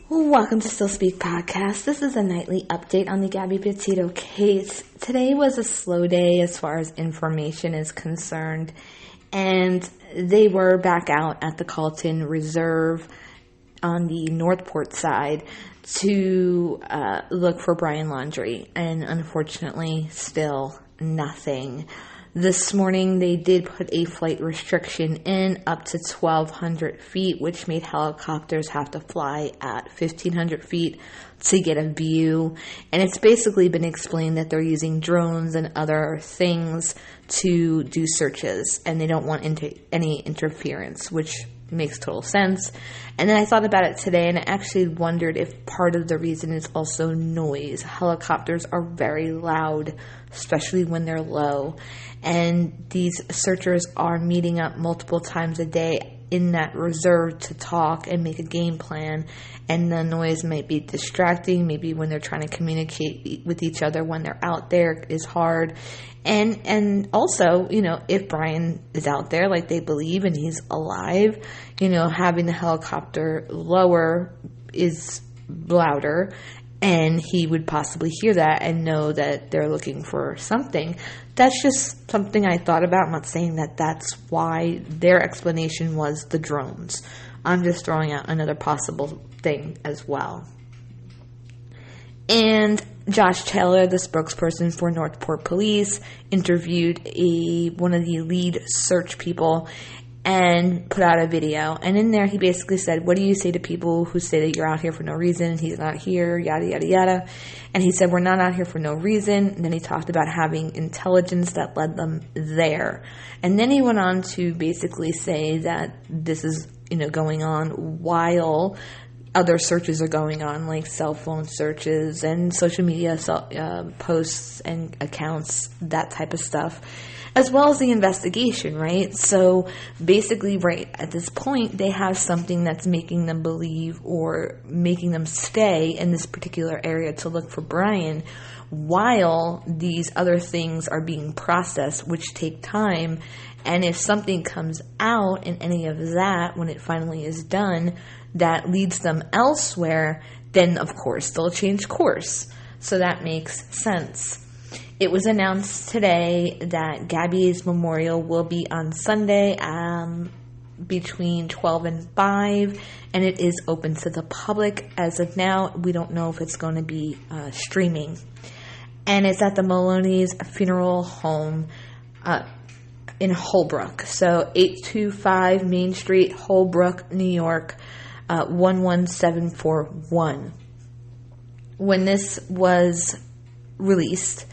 Welcome to Still Speak Podcast. This is a nightly update on the Gabby Petito case. Today was a slow day as far as information is concerned, and they were back out at the Carlton Reserve on the Northport side to look for Brian Laundrie, and unfortunately still nothing. This morning, they did put a flight restriction in up to 1,200 feet, which made helicopters have to fly at 1,500 feet to get a view. And it's basically been explained that they're using drones and other things to do searches, and they don't want any interference, which makes total sense. And then I thought about it today, and I actually wondered if part of the reason is also noise. Helicopters are very loud, especially when they're low. And these searchers are meeting up multiple times a day in that reserve to talk and make a game plan. And the noise might be distracting. Maybe when they're trying to communicate with each other when they're out there is hard. And also, if Brian is out there like they believe and he's alive, having the helicopter lower is louder, and he would possibly hear that and know that they're looking for something. That's just something I thought about. I'm not saying that that's why their explanation was the drones. I'm just throwing out another possible thing as well. And Josh Taylor, the spokesperson for Northport Police, interviewed one of the lead search people and put out a video. And in there, he basically said, what do you say to people who say that you're out here for no reason, he's not here, yada, yada, yada. And he said, we're not out here for no reason. And then he talked about having intelligence that led them there. And then he went on to basically say that this is, going on while other searches are going on, like cell phone searches and social media posts and accounts, that type of stuff, as well as the investigation, right? So basically, right at this point, they have something that's making them believe or making them stay in this particular area to look for Brian, while these other things are being processed, which take time. And if something comes out in any of that, when it finally is done, that leads them elsewhere, then of course they'll change course. So that makes sense. It was announced today that Gabby's memorial will be on Sunday between 12 and 5, and it is open to the public. As of now, we don't know if it's going to be streaming. And it's at the Maloney's Funeral Home in Holbrook. So 825 Main Street, Holbrook, New York, 11741. When this was released,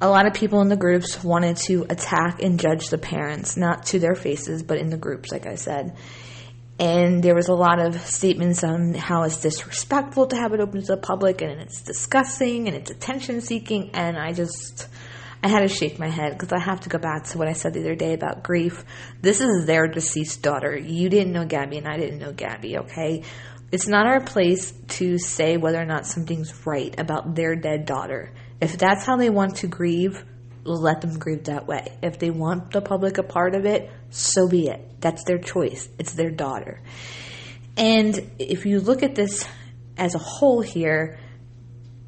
a lot of people in the groups wanted to attack and judge the parents, not to their faces, but in the groups, like I said. And there was a lot of statements on how it's disrespectful to have it open to the public, and it's disgusting, and it's attention-seeking, and I had to shake my head, because I have to go back to what I said the other day about grief. This is their deceased daughter. You didn't know Gabby, and I didn't know Gabby, okay? It's not our place to say whether or not something's right about their dead daughter. If that's how they want to grieve, let them grieve that way. If they want the public a part of it, so be it. That's their choice. It's their daughter. And if you look at this as a whole here,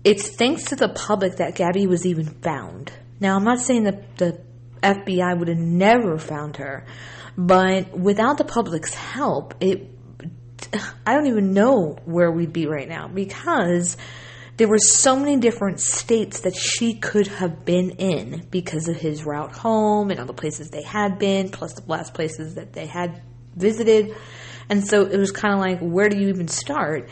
it's thanks to the public that Gabby was even found. Now, I'm not saying that the FBI would have never found her, but without the public's help, I don't even know where we'd be right now, because there were so many different states that she could have been in because of his route home and all the places they had been, plus the last places that they had visited. And so it was kind of like, where do you even start?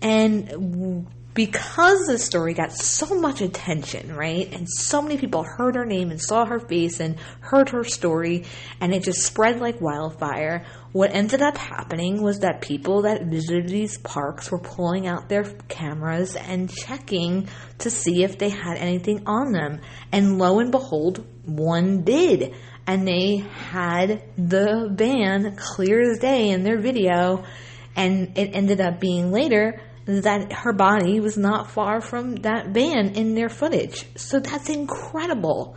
And because the story got so much attention, right, and so many people heard her name and saw her face and heard her story, and it just spread like wildfire, what ended up happening was that people that visited these parks were pulling out their cameras and checking to see if they had anything on them. And lo and behold, one did. And they had the van clear as day in their video, and it ended up being later that her body was not far from that van in their footage. So that's incredible.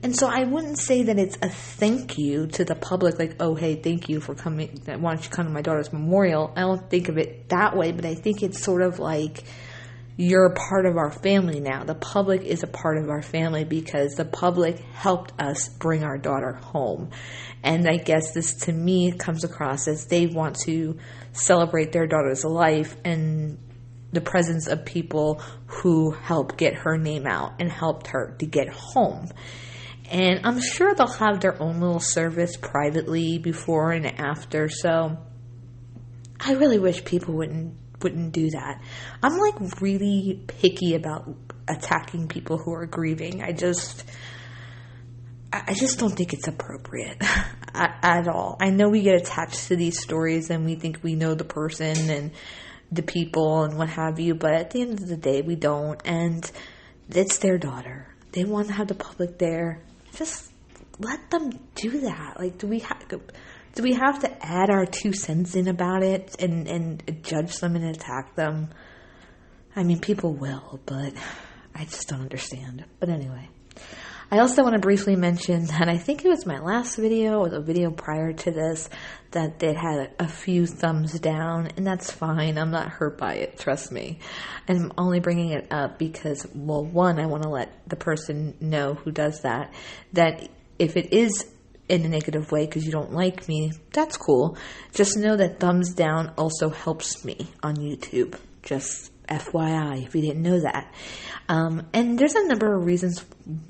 And so I wouldn't say that it's a thank you to the public, like, oh, hey, thank you for coming. Why don't you come to my daughter's memorial? I don't think of it that way, but I think it's sort of like you're a part of our family now. The public is a part of our family because the public helped us bring our daughter home. And I guess this, to me, comes across as they want to celebrate their daughter's life and the presence of people who helped get her name out and helped her to get home. And I'm sure they'll have their own little service privately before and after. So I really wish people wouldn't do that. I'm like really picky about attacking people who are grieving. I just don't think it's appropriate at all. I know we get attached to these stories and we think we know the person and the people and what have you, but at the end of the day, we don't. And it's their daughter. They want to have the public there. Just let them do that. Like, do we have to add our 2 cents in about it and judge them and attack them? I mean, people will, but I just don't understand. But anyway, I also want to briefly mention that I think it was my last video or the video prior to this that it had a few thumbs down, and that's fine. I'm not hurt by it, trust me. And I'm only bringing it up because, well, one, I want to let the person know who does that if it is in a negative way because you don't like me, that's cool. Just know that thumbs down also helps me on YouTube. Just FYI, if you didn't know that. And there's a number of reasons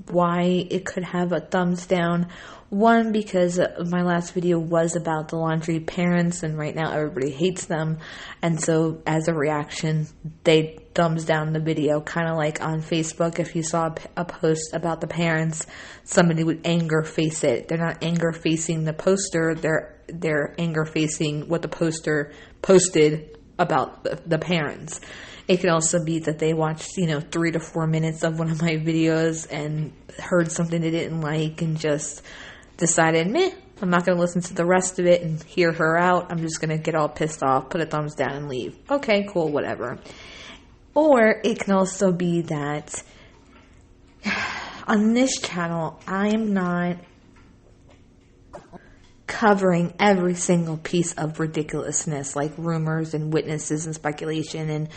why it could have a thumbs down. One, because my last video was about the laundry parents, and right now everybody hates them. And so as a reaction, they thumbs down the video, kind of like on Facebook. If you saw a post about the parents, somebody would anger face it. They're not anger facing the poster, they're anger facing what the poster posted about the parents. It could also be that they watched, 3 to 4 minutes of one of my videos and heard something they didn't like and just decided, I'm not going to listen to the rest of it and hear her out. I'm just going to get all pissed off, put a thumbs down and leave. Okay, cool, whatever. Or it can also be that on this channel, I'm not covering every single piece of ridiculousness like rumors and witnesses and speculation and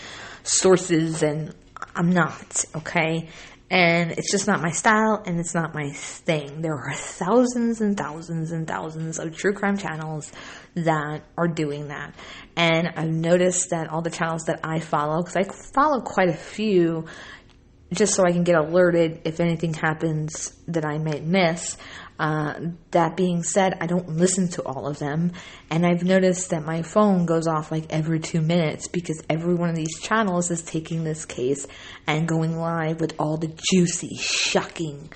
sources, and I'm not, okay? And it's just not my style and it's not my thing. There are thousands and thousands and thousands of true crime channels that are doing that. And I've noticed that all the channels that I follow, because I follow quite a few just so I can get alerted if anything happens that I might miss. That being said, I don't listen to all of them, and I've noticed that my phone goes off like every 2 minutes because every one of these channels is taking this case and going live with all the juicy, shocking,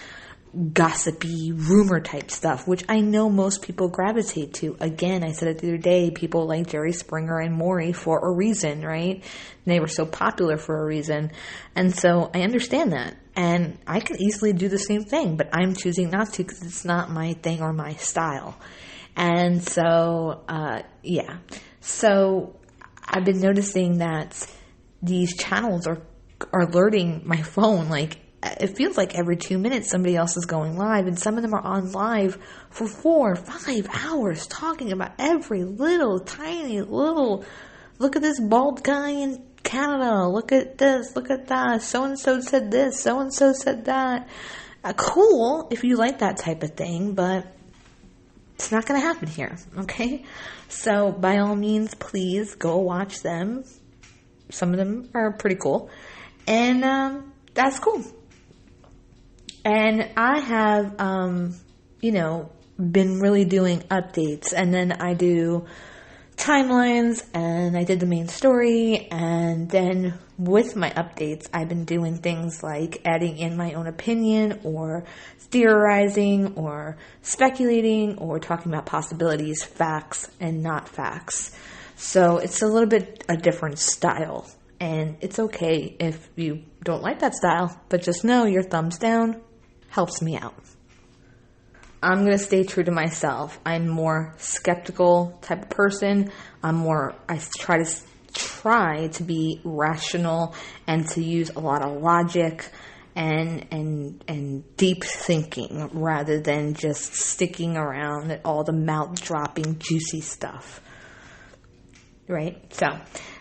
gossipy, rumor type stuff, which I know most people gravitate to. Again, I said it the other day, people like Jerry Springer and Maury for a reason, right? And they were so popular for a reason. And so I understand that. And I could easily do the same thing, but I'm choosing not to because it's not my thing or my style. And so, yeah. So I've been noticing that these channels are alerting my phone. Like, it feels like every 2 minutes somebody else is going live, and some of them are on live for 4 or 5 hours talking about every little, tiny little, look at this bald guy in Canada, look at this, look at that, so-and-so said this, so-and-so said that. Cool if you like that type of thing, but it's not going to happen here, okay? So by all means, please go watch them. Some of them are pretty cool, and that's cool. And I have, been really doing updates, and then I do timelines, and I did the main story, and then with my updates, I've been doing things like adding in my own opinion, or theorizing, or speculating, or talking about possibilities, facts, and not facts. So it's a little bit a different style, and it's okay if you don't like that style, but just know your thumbs down helps me out. I'm going to stay true to myself. I'm more skeptical type of person. I try to be rational and to use a lot of logic and deep thinking rather than just sticking around at all the mouth-dropping, juicy stuff. Right? So,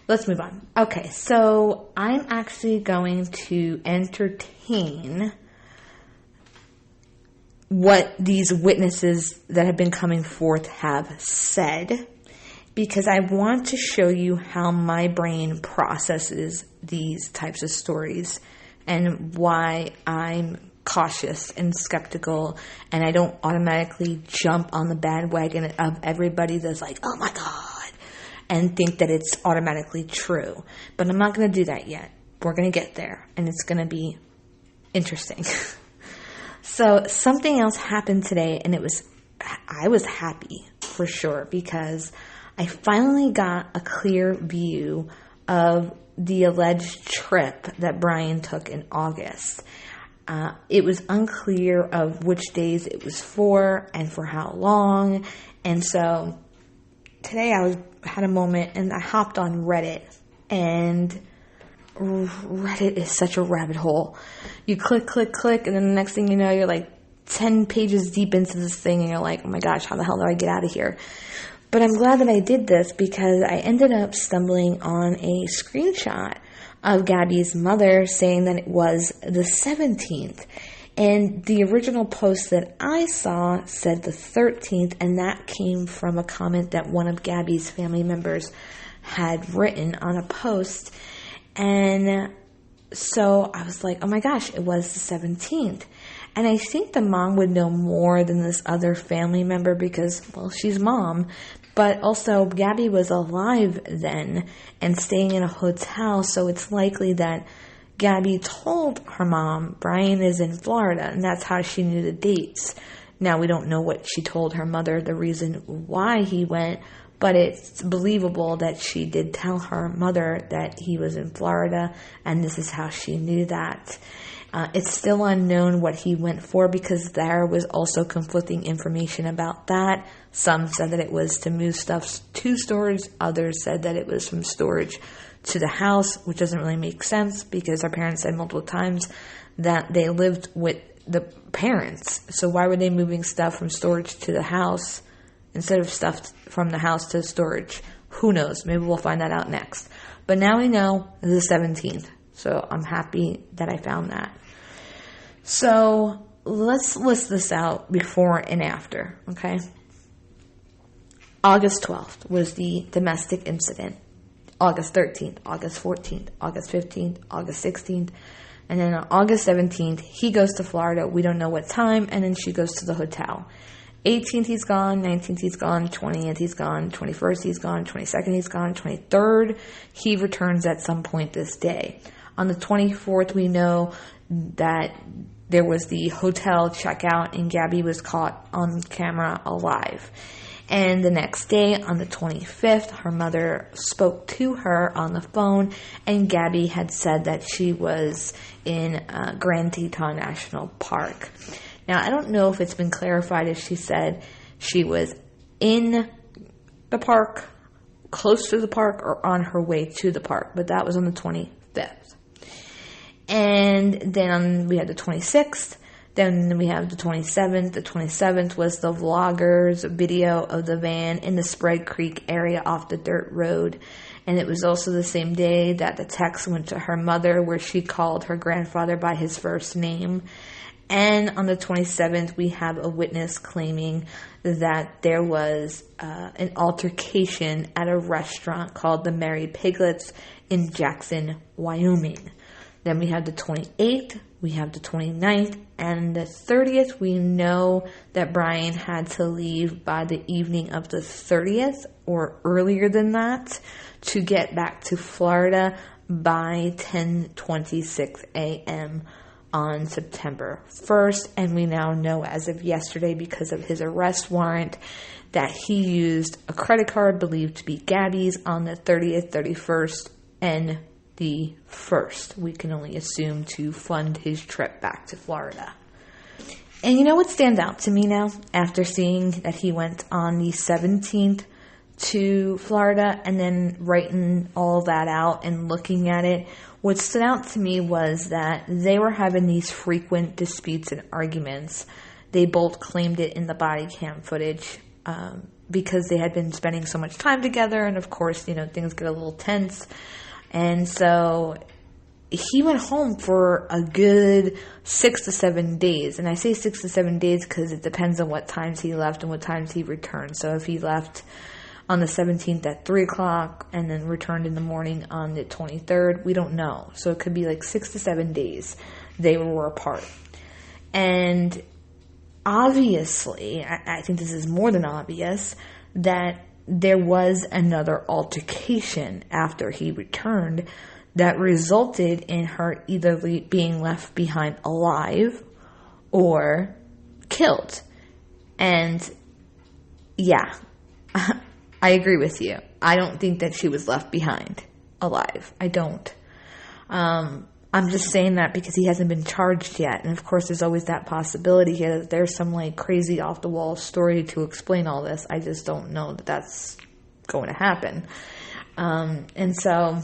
let's move on. Okay, so I'm actually going to entertain what these witnesses that have been coming forth have said, because I want to show you how my brain processes these types of stories and why I'm cautious and skeptical, and I don't automatically jump on the bandwagon of everybody that's like, oh my God, and think that it's automatically true. But I'm not going to do that yet. We're going to get there, and it's going to be interesting. So something else happened today, and I was happy for sure, because I finally got a clear view of the alleged trip that Brian took in August. It was unclear of which days it was for and for how long. And so today I had a moment and I hopped on Reddit, and Reddit is such a rabbit hole. You click, and then the next thing you know, you're like 10 pages deep into this thing, and you're like, oh my gosh, how the hell do I get out of here? But I'm glad that I did this, because I ended up stumbling on a screenshot of Gabby's mother saying that it was the 17th. And the original post that I saw said the 13th, and that came from a comment that one of Gabby's family members had written on a post. And so I was like, oh my gosh, it was the 17th. And I think the mom would know more than this other family member because, well, she's mom. But also, Gabby was alive then and staying in a hotel, so it's likely that Gabby told her mom, Brian is in Florida, and that's how she knew the dates. Now, we don't know what she told her mother, the reason why he went, but it's believable that she did tell her mother that he was in Florida, and this is how she knew that. It's still unknown what he went for, because there was also conflicting information about that. Some said that it was to move stuff to storage. Others said that it was from storage to the house, which doesn't really make sense, because our parents said multiple times that they lived with the parents. So why were they moving stuff from storage to the house instead of stuff from the house to storage? Who knows? Maybe we'll find that out next. But now we know the 17th. So I'm happy that I found that. So let's list this out before and after, okay? August 12th was the domestic incident. August 13th, August 14th, August 15th, August 16th. And then on August 17th, he goes to Florida. We don't know what time. And then she goes to the hotel. 18th, he's gone. 19th, he's gone. 20th, he's gone. 21st, he's gone. 22nd, he's gone. 23rd, he returns at some point this day. On the 24th, we know that there was the hotel checkout and Gabby was caught on camera alive. And the next day, on the 25th, her mother spoke to her on the phone, and Gabby had said that she was in Grand Teton National Park. Now, I don't know if it's been clarified if she said she was in the park, close to the park, or on her way to the park, but that was on the 25th. And then we had the 26th. Then we have the 27th. The 27th was the vlogger's video of the van in the Spread Creek area off the dirt road. And it was also the same day that the text went to her mother where she called her grandfather by his first name. And on the 27th, we have a witness claiming that there was an altercation at a restaurant called the Merry Piglets in Jackson, Wyoming. Then we have the 28th, we have the 29th, and the 30th, we know that Brian had to leave by the evening of the 30th or earlier than that to get back to Florida by 10:26 a.m. on September 1st. And we now know as of yesterday, because of his arrest warrant, that he used a credit card believed to be Gabby's on the 30th, 31st, and the 1st, we can only assume, to fund his trip back to Florida. And you know what stands out to me now, after seeing that he went on the 17th to Florida and then writing all that out and looking at it? what stood out to me was that they were having these frequent disputes and arguments. They both claimed it in the body cam footage because they had been spending so much time together, and of course, things get a little tense. And so he went home for a good 6 to 7 days. And I say 6 to 7 days because it depends on what times he left and what times he returned. So if he left on the 17th at 3 o'clock and then returned in the morning on the 23rd, we don't know. So it could be like 6 to 7 days they were apart. And obviously, I think this is more than obvious, that there was another altercation after he returned that resulted in her either being left behind alive or killed. And yeah, I agree with you. I don't think that she was left behind alive. I don't. I'm just saying that because he hasn't been charged yet. And of course, there's always that possibility here that there's some like crazy off the wall story to explain all this. I just don't know that that's going to happen. And so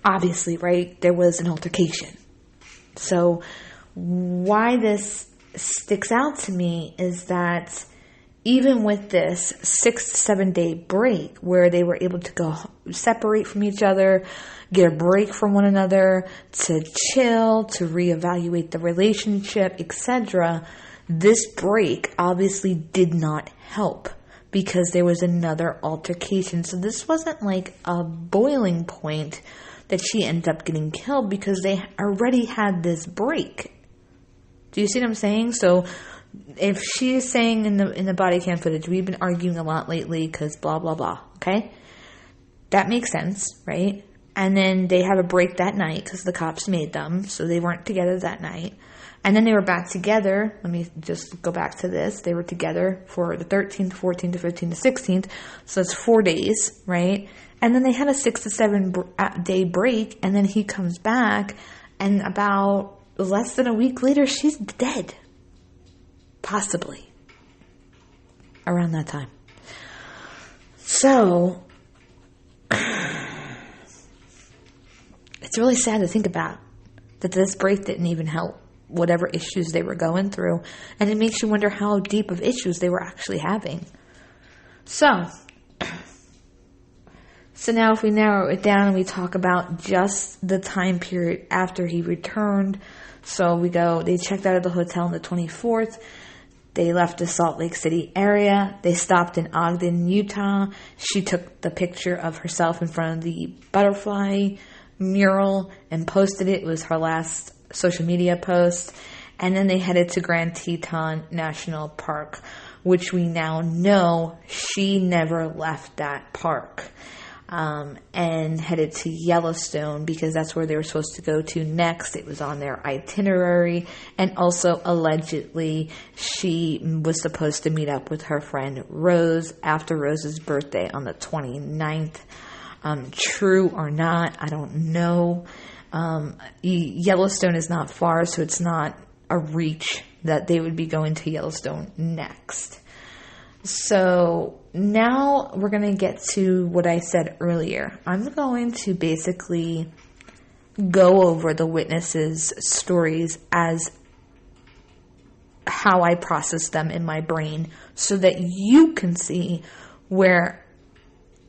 obviously, right, there was an altercation. So why this sticks out to me is that even with this 6 to 7 day break where they were able to go separate from each other, get a break from one another, to chill, to reevaluate the relationship, etc., this break obviously did not help because there was another altercation. So this wasn't like a boiling point that she ended up getting killed because they already had this break. Do you see what I'm saying? So if she is saying in the body cam footage, we've been arguing a lot lately because blah, blah, blah, okay? That makes sense, right? And then they have a break that night because the cops made them, so they weren't together that night. And then they were back together. Let me just go back to this. They were together for the 13th, 14th, to 15th, to 16th, so it's 4 days, right? And then they had a 6 to 7 day break, and then he comes back, and about less than a week later, she's dead. Possibly. Around that time. So, it's really sad to think about that this break didn't even help whatever issues they were going through. And it makes you wonder how deep of issues they were actually having. So now if we narrow it down and we talk about just the time period after he returned. So they checked out of the hotel on the 24th. They left the Salt Lake City area. They stopped in Ogden, Utah. She took the picture of herself in front of the butterfly mural and posted it. It was her last social media post. And then they headed to Grand Teton National Park, which we now know she never left that park. And headed to Yellowstone because that's where they were supposed to go to next. It was on their itinerary. And also, allegedly, she was supposed to meet up with her friend Rose after Rose's birthday on the 29th. True or not, I don't know. Yellowstone is not far, so it's not a reach that they would be going to Yellowstone next. So now we're going to get to what I said earlier. I'm going to basically go over the witnesses' stories as how I process them in my brain so that you can see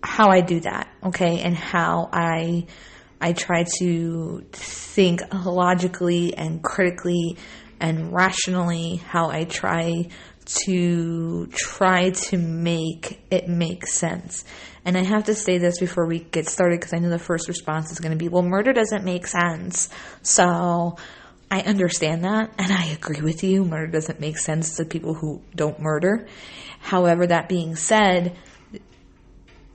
how I do that, okay? And how I try to think logically and critically and rationally, how I try to make it make sense. And I have to say this before we get started because I know the first response is going to be, well, murder doesn't make sense. So I understand that, and I agree with you. Murder doesn't make sense to people who don't murder. However, that being said,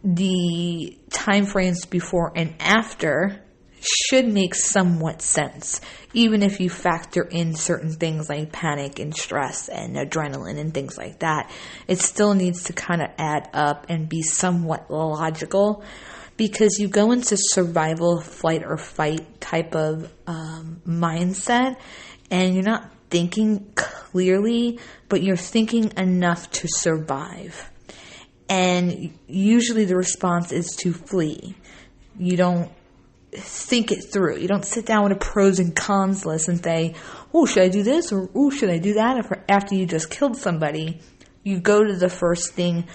the time frames before and after should make somewhat sense, even if you factor in certain things like panic and stress and adrenaline and things like that. It still needs to kind of add up and be somewhat logical because you go into survival, flight, or fight type of mindset and you're not thinking clearly, but you're thinking enough to survive. And usually the response is to flee. You don't think it through. You don't sit down with a pros and cons list and say, oh, should I do this? Or, oh, should I do that? After you just killed somebody, you go to the first thing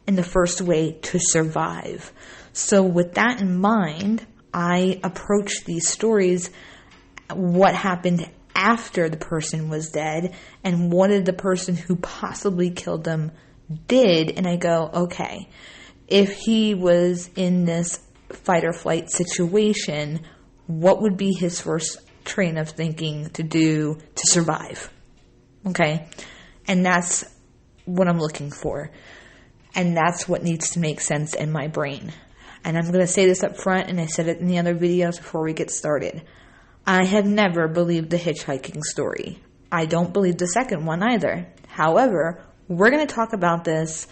in the first way to survive. So with that in mind, I approach these stories, what happened after the person was dead, and what did the person who possibly killed them did, and I go, okay, if he was in this fight or flight situation, what would be his first train of thinking to do to survive? Okay? And that's what I'm looking for. And that's what needs to make sense in my brain. And I'm going to say this up front, and I said it in the other videos before we get started. I have never believed the hitchhiking story. I don't believe the second one either. However, we're going to talk about this,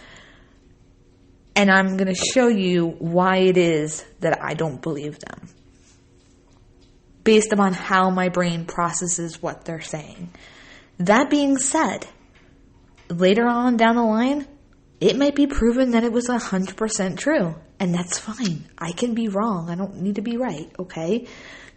and I'm going to show you why it is that I don't believe them, based upon how my brain processes what they're saying. That being said, later on down the line, it might be proven that it was 100% true, and that's fine. I can be wrong. I don't need to be right, okay?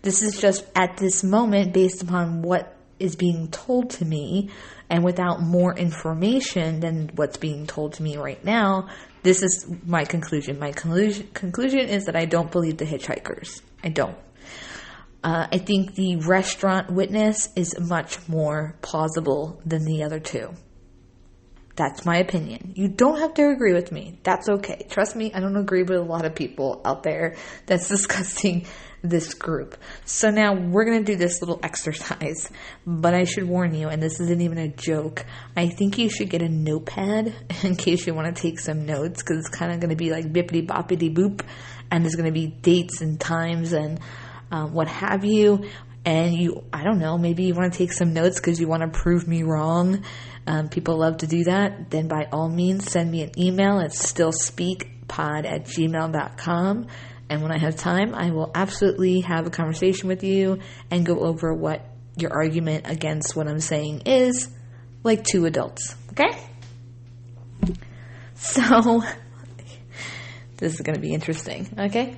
This is just at this moment based upon what is being told to me, and without more information than what's being told to me right now, this is my conclusion. My conclusion is that I don't believe the hitchhikers. I don't. I think the restaurant witness is much more plausible than the other two. That's my opinion. You don't have to agree with me. That's okay. Trust me, I don't agree with a lot of people out there that's discussing this group. So now we're going to do this little exercise, but I should warn you, and this isn't even a joke, I think you should get a notepad in case you want to take some notes, because it's kind of going to be like bippity boppity boop, and there's going to be dates and times and what have you. And I don't know, maybe you want to take some notes because you want to prove me wrong. People love to do that. Then by all means, send me an email at stillspeakpod@gmail.com. And when I have time, I will absolutely have a conversation with you and go over what your argument against what I'm saying is, like two adults. Okay? So, this is going to be interesting. Okay?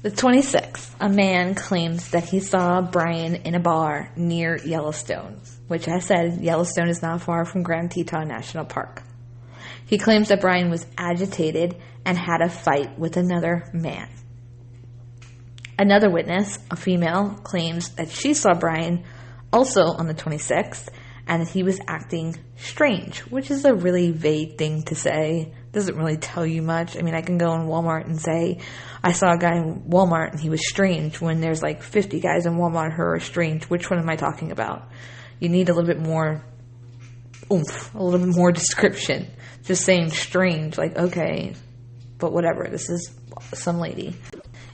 The 26th, a man claims that he saw Brian in a bar near Yellowstone, which I said Yellowstone is not far from Grand Teton National Park. He claims that Brian was agitated and had a fight with another man. Another witness, a female, claims that she saw Brian also on the 26th and that he was acting strange, which is a really vague thing to say. Doesn't really tell you much. I mean, I can go in Walmart and say, I saw a guy in Walmart and he was strange, when there's like 50 guys in Walmart who are strange. Which one am I talking about? You need a little bit more oomph, a little bit more description. Just saying strange, like, okay, but whatever, this is some lady.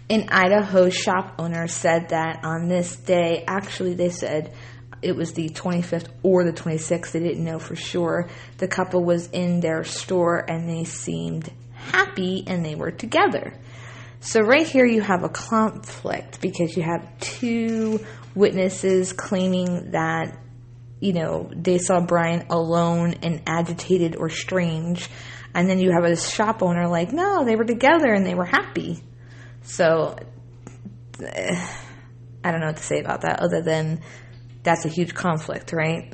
An Idaho shop owner said that on this day, actually they said it was the 25th or the 26th, they didn't know for sure. The couple was in their store and they seemed happy and they were together. So right here you have a conflict because you have two witnesses claiming that, you know, they saw Brian alone and agitated or strange. And then you have a shop owner like, no, they were together and they were happy. So I don't know what to say about that other than that's a huge conflict, right?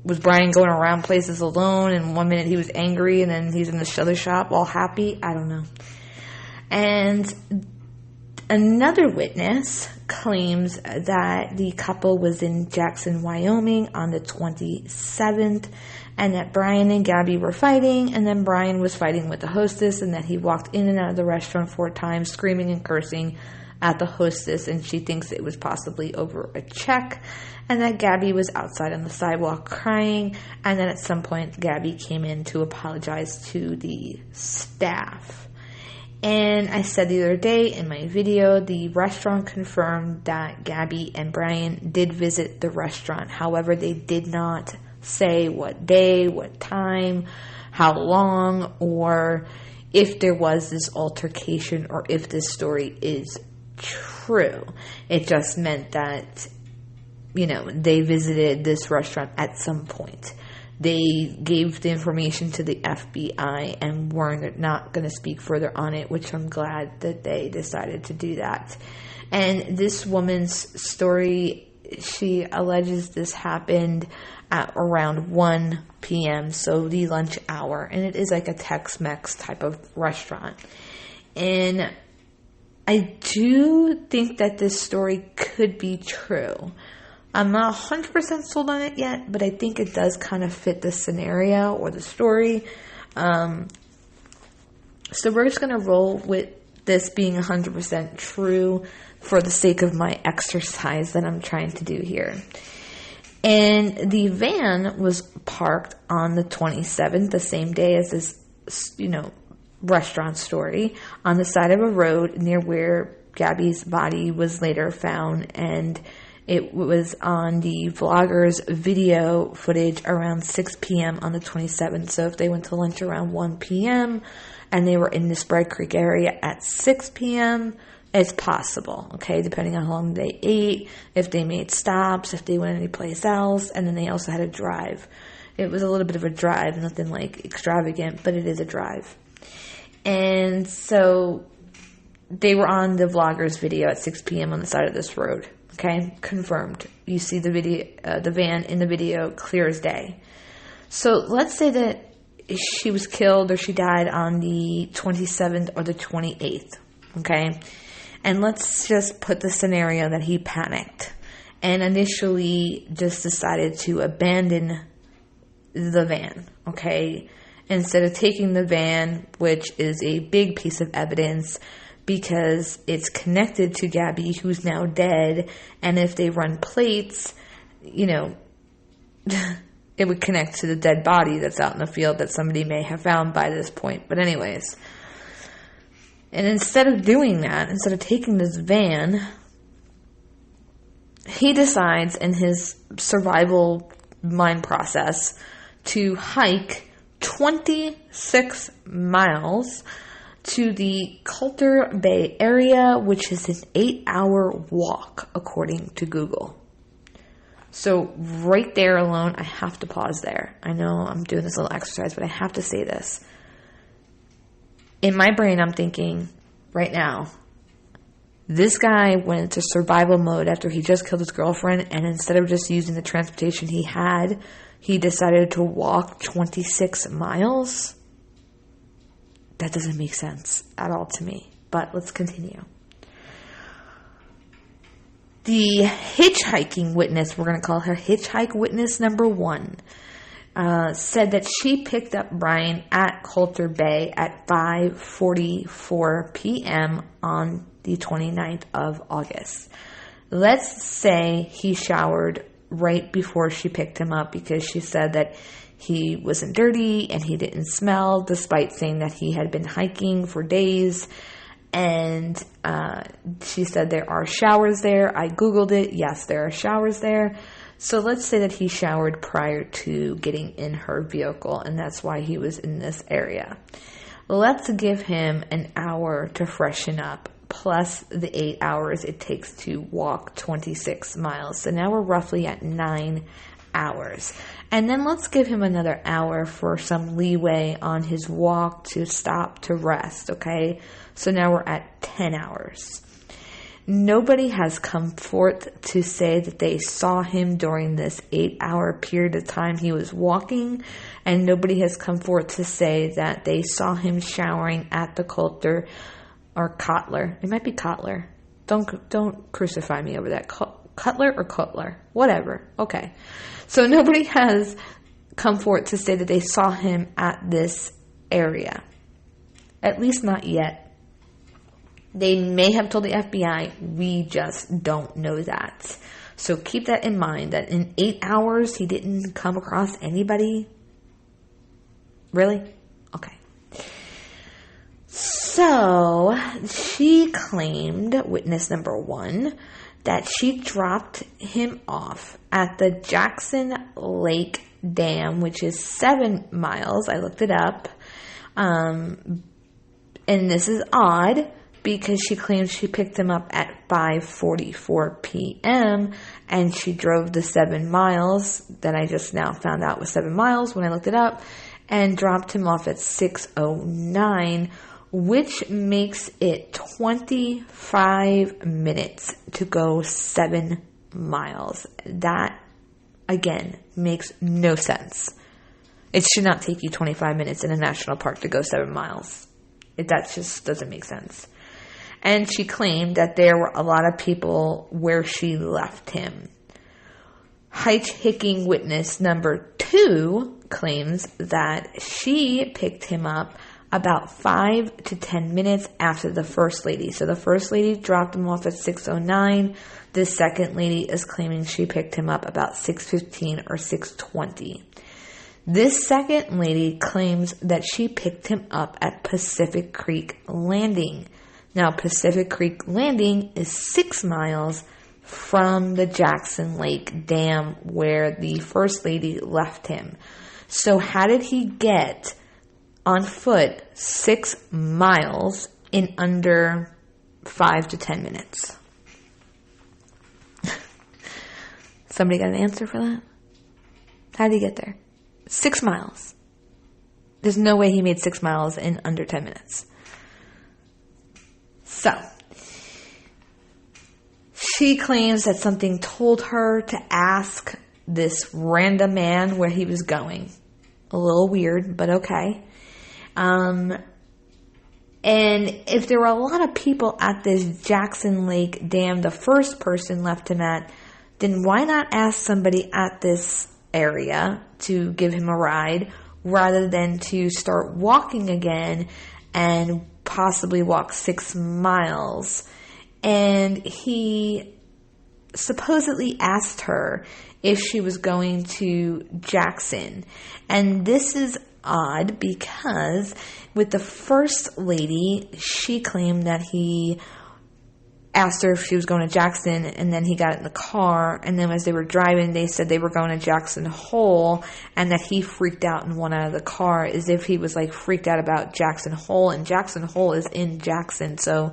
Was Brian going around places alone, and one minute he was angry and then he's in this other shop all happy? I don't know. And another witness claims that the couple was in Jackson, Wyoming on the 27th, and that Brian and Gabby were fighting, and then Brian was fighting with the hostess, and that he walked in and out of the restaurant 4 times screaming and cursing at the hostess, and she thinks it was possibly over a check, and that Gabby was outside on the sidewalk crying, and then at some point Gabby came in to apologize to the staff. And I said the other day in my video, the restaurant confirmed that Gabby and Brian did visit the restaurant. However, they did not say what day, what time, how long, or if there was this altercation or if this story is true. It just meant that, you know, they visited this restaurant at some point. they gave the information to the FBI and were not going to speak further on it, which I'm glad that they decided to do that. And this woman's story, she alleges this happened at around 1 p.m., so the lunch hour, and it is like a Tex-Mex type of restaurant. And I do think that this story could be true. I'm not 100% sold on it yet, but I think it does kind of fit the scenario or the story. So we're just going to roll with this being 100% true for the sake of my exercise that I'm trying to do here. And the van was parked on the 27th, the same day as this, restaurant story, on the side of a road near where Gabby's body was later found, and it was on the vlogger's video footage around 6 p.m. on the 27th. So if they went to lunch around 1 p.m. and they were in the Spread Creek area at 6 p.m., it's possible, okay, depending on how long they ate, if they made stops, if they went anyplace else, and then they also had a drive. It was a little bit of a drive, nothing like extravagant, but it is a drive. And so they were on the vlogger's video at 6 p.m. on the side of this road. Okay, confirmed. You see the video, the van in the video, clear as day. So let's say that she was killed or she died on the 27th or the 28th. Okay, and let's just put the scenario that he panicked and initially just decided to abandon the van. Okay, instead of taking the van, which is a big piece of evidence, because it's connected to Gabby, who's now dead, and if they run plates, it would connect to the dead body that's out in the field that somebody may have found by this point. But anyways, and instead of doing that, instead of taking this van, he decides in his survival mind process to hike 26 miles to the Coulter Bay area, which is an 8-hour walk, according to Google. So right there alone, I have to pause there. I know I'm doing this little exercise, but I have to say this. In my brain, I'm thinking right now, this guy went into survival mode after he just killed his girlfriend, and instead of just using the transportation he had, he decided to walk 26 miles. That doesn't make sense at all to me, but let's continue. The hitchhiking witness, we're going to call her hitchhike witness number 1, said that she picked up Brian at Coulter Bay at 5:44 p.m. on the 29th of August. Let's say he showered right before she picked him up, because she said that he wasn't dirty and he didn't smell, despite saying that he had been hiking for days. And she said there are showers there. I Googled it. Yes, there are showers there. So let's say that he showered prior to getting in her vehicle, and that's why he was in this area. Let's give him an hour to freshen up, plus the 8 hours it takes to walk 26 miles. So now we're roughly at 9 hours. And then let's give him another hour for some leeway on his walk to stop to rest, okay? So now we're at 10 hours. Nobody has come forth to say that they saw him during this 8-hour period of time he was walking, and nobody has come forth to say that they saw him showering at the Coulter or Cotler. It might be Cotler. Don't crucify me over that. Cutler or Cutler? Whatever. Okay. So nobody has come forward to say that they saw him at this area. At least not yet. They may have told the FBI. We just don't know that. So keep that in mind, that in 8 hours he didn't come across anybody. Really? Okay. So she claimed, witness number 1, that she dropped him off at the Jackson Lake Dam, which is 7 miles. I looked it up. And this is odd because she claims she picked him up at 5:44 p.m. and she drove the 7 miles that I just now found out was 7 miles when I looked it up, and dropped him off at 6:09, which makes it 25 minutes to go 7 miles. That, again, makes no sense. It should not take you 25 minutes in a national park to go 7 miles. That just doesn't make sense. And she claimed that there were a lot of people where she left him. Hitchhiking witness number 2 claims that she picked him up about 5 to 10 minutes after the first lady. So the first lady dropped him off at 6:09. The second lady is claiming she picked him up about 6:15 or 6:20. This second lady claims that she picked him up at Pacific Creek Landing. Now, Pacific Creek Landing is 6 miles from the Jackson Lake Dam where the first lady left him. So how did he get on foot 6 miles in under 5 to 10 minutes? Somebody got an answer for that? How did he get there? 6 miles. There's no way he made 6 miles in under 10 minutes. So, she claims that something told her to ask this random man where he was going. A little weird, but okay. And if there were a lot of people at this Jackson Lake Dam the first person left him at, then why not ask somebody at this area to give him a ride rather than to start walking again and possibly walk 6 miles? And he supposedly asked her if she was going to Jackson. And this is odd because with the first lady, she claimed that he asked her if she was going to Jackson, and then he got in the car, and then as they were driving, they said they were going to Jackson Hole, and that he freaked out and went out of the car as if he was like freaked out about Jackson Hole, and Jackson Hole is in Jackson. So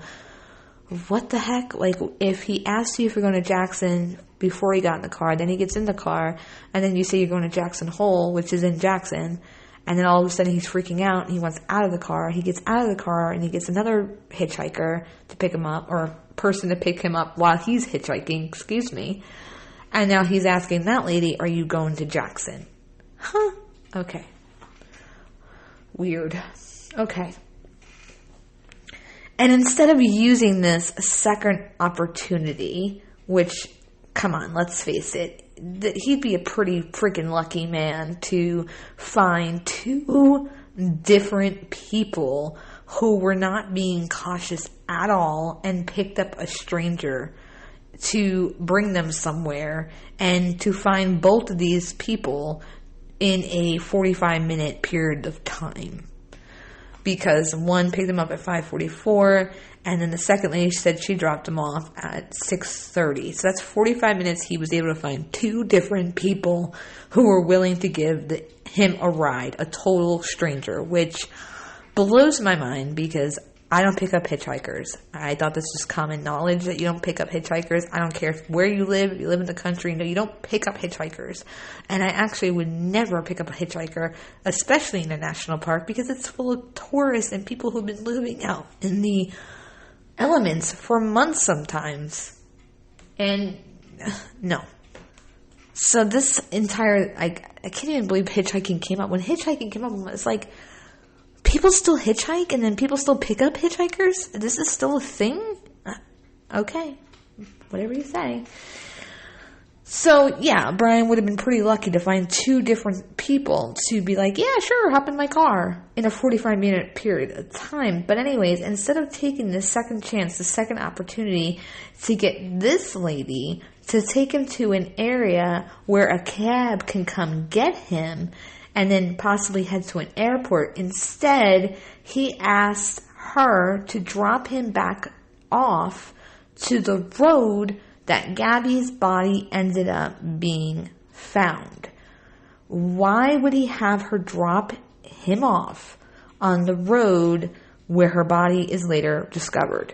what the heck? Like, if he asked you if you're going to Jackson before he got in the car, then he gets in the car, and then you say you're going to Jackson Hole, which is in Jackson, and then all of a sudden he's freaking out and he wants out of the car. He gets out of the car and he gets another hitchhiker to pick him up, or person to pick him up while he's hitchhiking, excuse me. And now he's asking that lady, are you going to Jackson? Huh? Okay. Weird. Okay. And instead of using this second opportunity, which, come on, let's face it, he'd be a pretty freaking lucky man to find 2 different people who were not being cautious at all and picked up a stranger to bring them somewhere, and to find both of these people in a 45-minute period of time. Because one picked him up at 5:44, and then the second lady said she dropped him off at 6:30. So that's 45 minutes he was able to find 2 different people who were willing to give him a ride, a total stranger, which blows my mind because I don't pick up hitchhikers. I thought this was common knowledge that you don't pick up hitchhikers. I don't care where you live in the country. No, you don't pick up hitchhikers. And I actually would never pick up a hitchhiker, especially in a national park, because it's full of tourists and people who've been living out in the elements for months sometimes. And no. So this entire, I can't even believe hitchhiking came up. When hitchhiking came up, it's like, people still hitchhike and then people still pick up hitchhikers? This is still a thing? Okay. Whatever you say. So, yeah, Brian would have been pretty lucky to find 2 different people to be like, yeah, sure, hop in my car in a 45-minute period of time. But anyways, instead of taking the second chance, the second opportunity to get this lady to take him to an area where a cab can come get him and then possibly head to an airport, instead, he asked her to drop him back off to the road that Gabby's body ended up being found. Why would he have her drop him off on the road where her body is later discovered,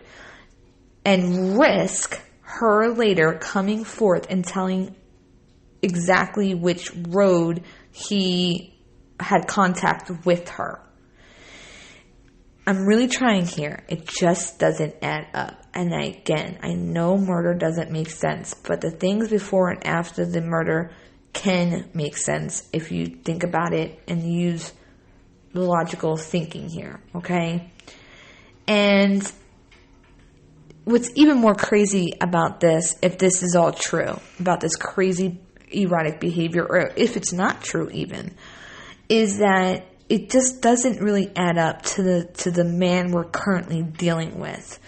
and risk her later coming forth and telling exactly which road he had contact with her. I'm really trying here. It just doesn't add up. And I know murder doesn't make sense, but the things before and after the murder can make sense if you think about it and use the logical thinking here, okay? And what's even more crazy about this, if this is all true, about this crazy erotic behavior, or if it's not true even, is that it just doesn't really add up to the man we're currently dealing with.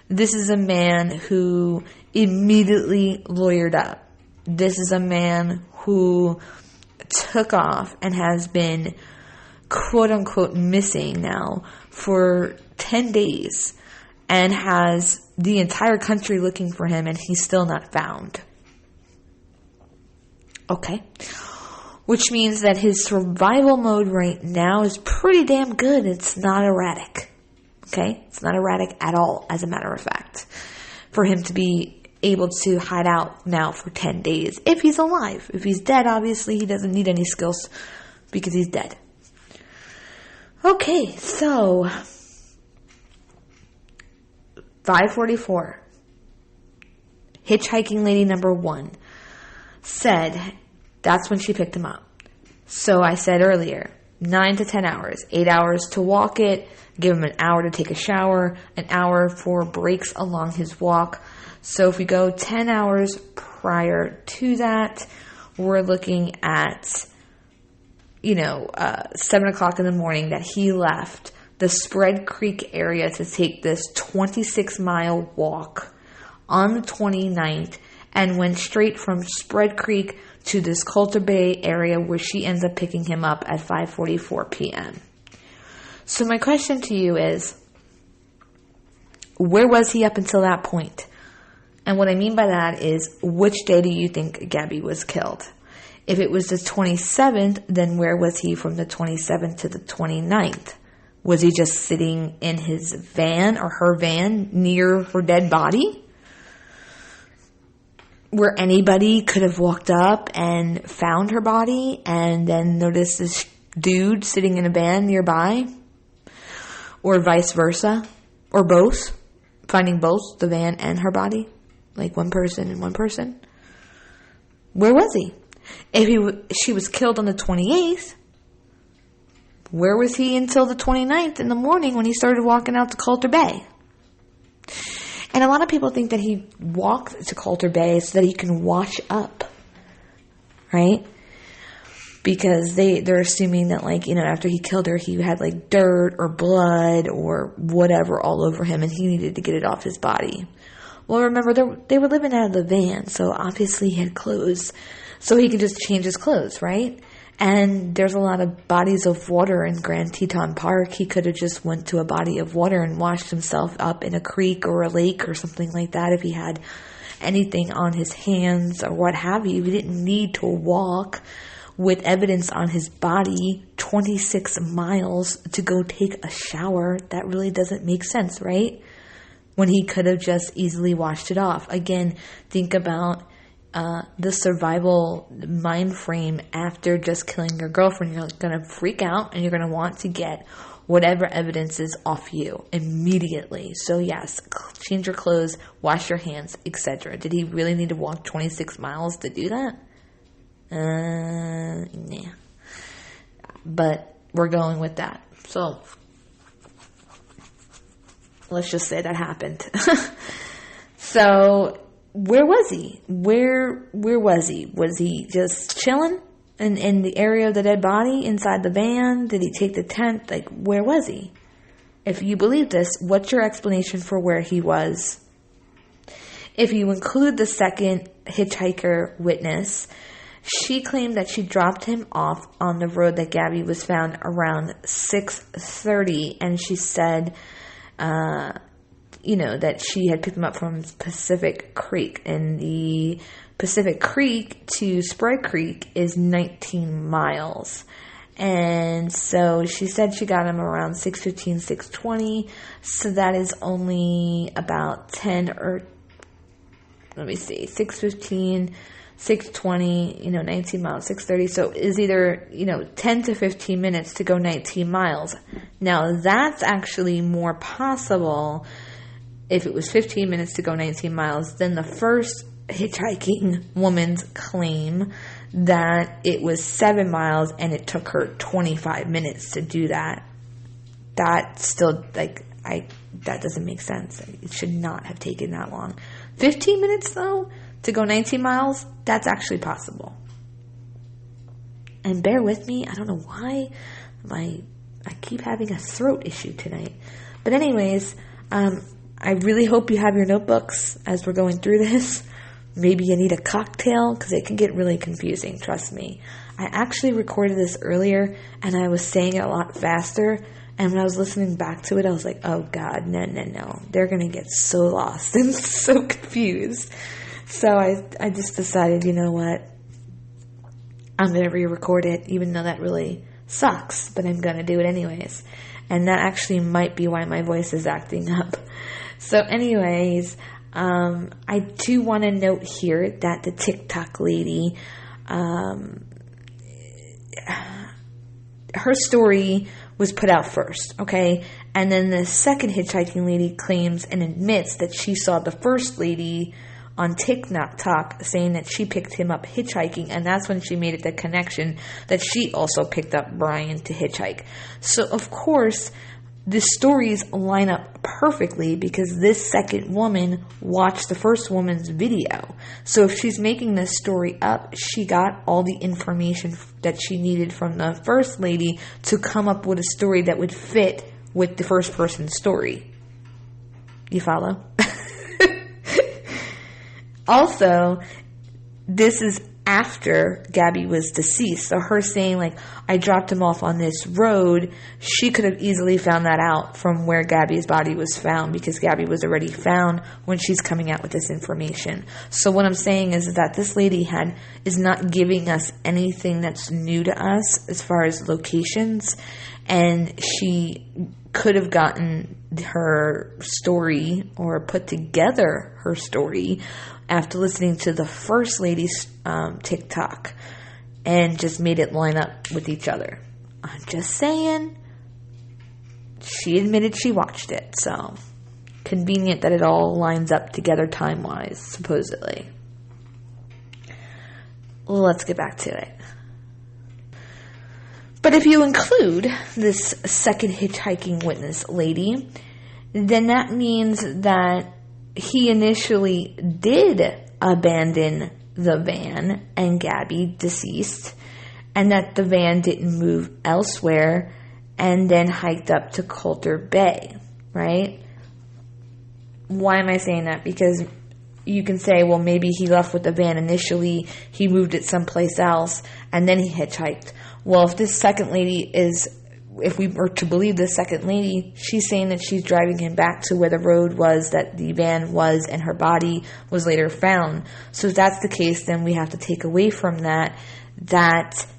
This is a man who immediately lawyered up. This is a man who took off and has been quote unquote missing now for 10 days and has the entire country looking for him, and he's still not found. Okay. Which means that his survival mode right now is pretty damn good. It's not erratic. Okay? It's not erratic at all, as a matter of fact. For him to be able to hide out now for 10 days. If he's alive. If he's dead, obviously he doesn't need any skills because he's dead. Okay, so 5:44. Hitchhiking lady number 1 said that's when she picked him up. So I said earlier, 9 to 10 hours. 8 hours to walk it, give him an hour to take a shower, an hour for breaks along his walk. So if we go 10 hours prior to that, we're looking at, 7 o'clock in the morning that he left the Spread Creek area to take this 26-mile walk on the 29th and went straight from Spread Creek to this Coulter Bay area where she ends up picking him up at 5:44 p.m. So my question to you is, where was he up until that point? And what I mean by that is, which day do you think Gabby was killed? If it was the 27th, then where was he from the 27th to the 29th? Was he just sitting in his van or her van near her dead body? Where anybody could have walked up and found her body and then noticed this dude sitting in a van nearby? Or vice versa? Or both? Finding both the van and her body? Like one person and one person? Where was he? If she was killed on the 28th, where was he until the 29th in the morning when he started walking out to Coulter Bay? And a lot of people think that he walked to Coulter Bay so that he can wash up, right? Because they're assuming that, after he killed her, he had, dirt or blood or whatever all over him, and he needed to get it off his body. Well, remember, they were living out of the van, so obviously he had clothes, so he could just change his clothes, right? And there's a lot of bodies of water in Grand Teton Park. He could have just went to a body of water and washed himself up in a creek or a lake or something like that if he had anything on his hands or what have you. He didn't need to walk with evidence on his body 26 miles to go take a shower. That really doesn't make sense, right? When he could have just easily washed it off. Again, think about the survival mind frame after just killing your girlfriend. You're going to freak out and you're going to want to get whatever evidence is off you immediately. So yes, change your clothes, wash your hands, etc. Did he really need to walk 26 miles to do that? Nah. But we're going with that. So let's just say that happened. So where was he? Where was he? Was he just chilling in the area of the dead body inside the van? Did he take the tent? Where was he? If you believe this, what's your explanation for where he was? If you include the second hitchhiker witness, she claimed that she dropped him off on the road that Gabby was found around 6:30, and she said that she had picked him up from Pacific Creek. And the Pacific Creek to Spread Creek is 19 miles. And so she said she got him around 6:15, 6:20. So that is only about 6:15, 6:20, 19 miles, 6:30. So is either, 10 to 15 minutes to go 19 miles. Now that's actually more possible if it was 15 minutes to go 19 miles than the first hitchhiking woman's claim that it was 7 miles and it took her 25 minutes to do that. That still, that doesn't make sense. It should not have taken that long. 15 minutes, though, to go 19 miles, that's actually possible. And bear with me, I don't know why I keep having a throat issue tonight. But anyways, I really hope you have your notebooks as we're going through this. Maybe you need a cocktail because it can get really confusing, trust me. I actually recorded this earlier and I was saying it a lot faster. And when I was listening back to it, I was like, oh God, no. They're going to get so lost and so confused. So I just decided, you know what? I'm going to re-record it, even though that really sucks. But I'm going to do it anyways. And that actually might be why my voice is acting up. So anyways, I do want to note here that the TikTok lady, her story was put out first, okay? And then the second hitchhiking lady claims and admits that she saw the first lady on TikTok saying that she picked him up hitchhiking, and that's when she made it the connection that she also picked up Brian to hitchhike. So, of course, the stories line up perfectly because this second woman watched the first woman's video. So if she's making this story up, she got all the information that she needed from the first lady to come up with a story that would fit with the first person's story. You follow? Also, this is after Gabby was deceased. So her saying, like, I dropped him off on this road, she could have easily found that out from where Gabby's body was found because Gabby was already found when she's coming out with this information. So what I'm saying is that this lady is not giving us anything that's new to us as far as locations, and she could have gotten her story or put together her story after listening to the first lady's TikTok and just made it line up with each other. I'm just saying. She admitted she watched it, so convenient that it all lines up together time-wise, supposedly. Let's get back to it. But if you include this second hitchhiking witness lady, then that means that he initially did abandon the van and Gabby deceased, and that the van didn't move elsewhere and then hiked up to Coulter Bay, right? Why am I saying that? Because you can say, well, maybe he left with the van initially, he moved it someplace else, and then he hitchhiked. Well, if this second lady if we were to believe the second lady, she's saying that she's driving him back to where the road was that the van was and her body was later found. So if that's the case, then we have to take away from that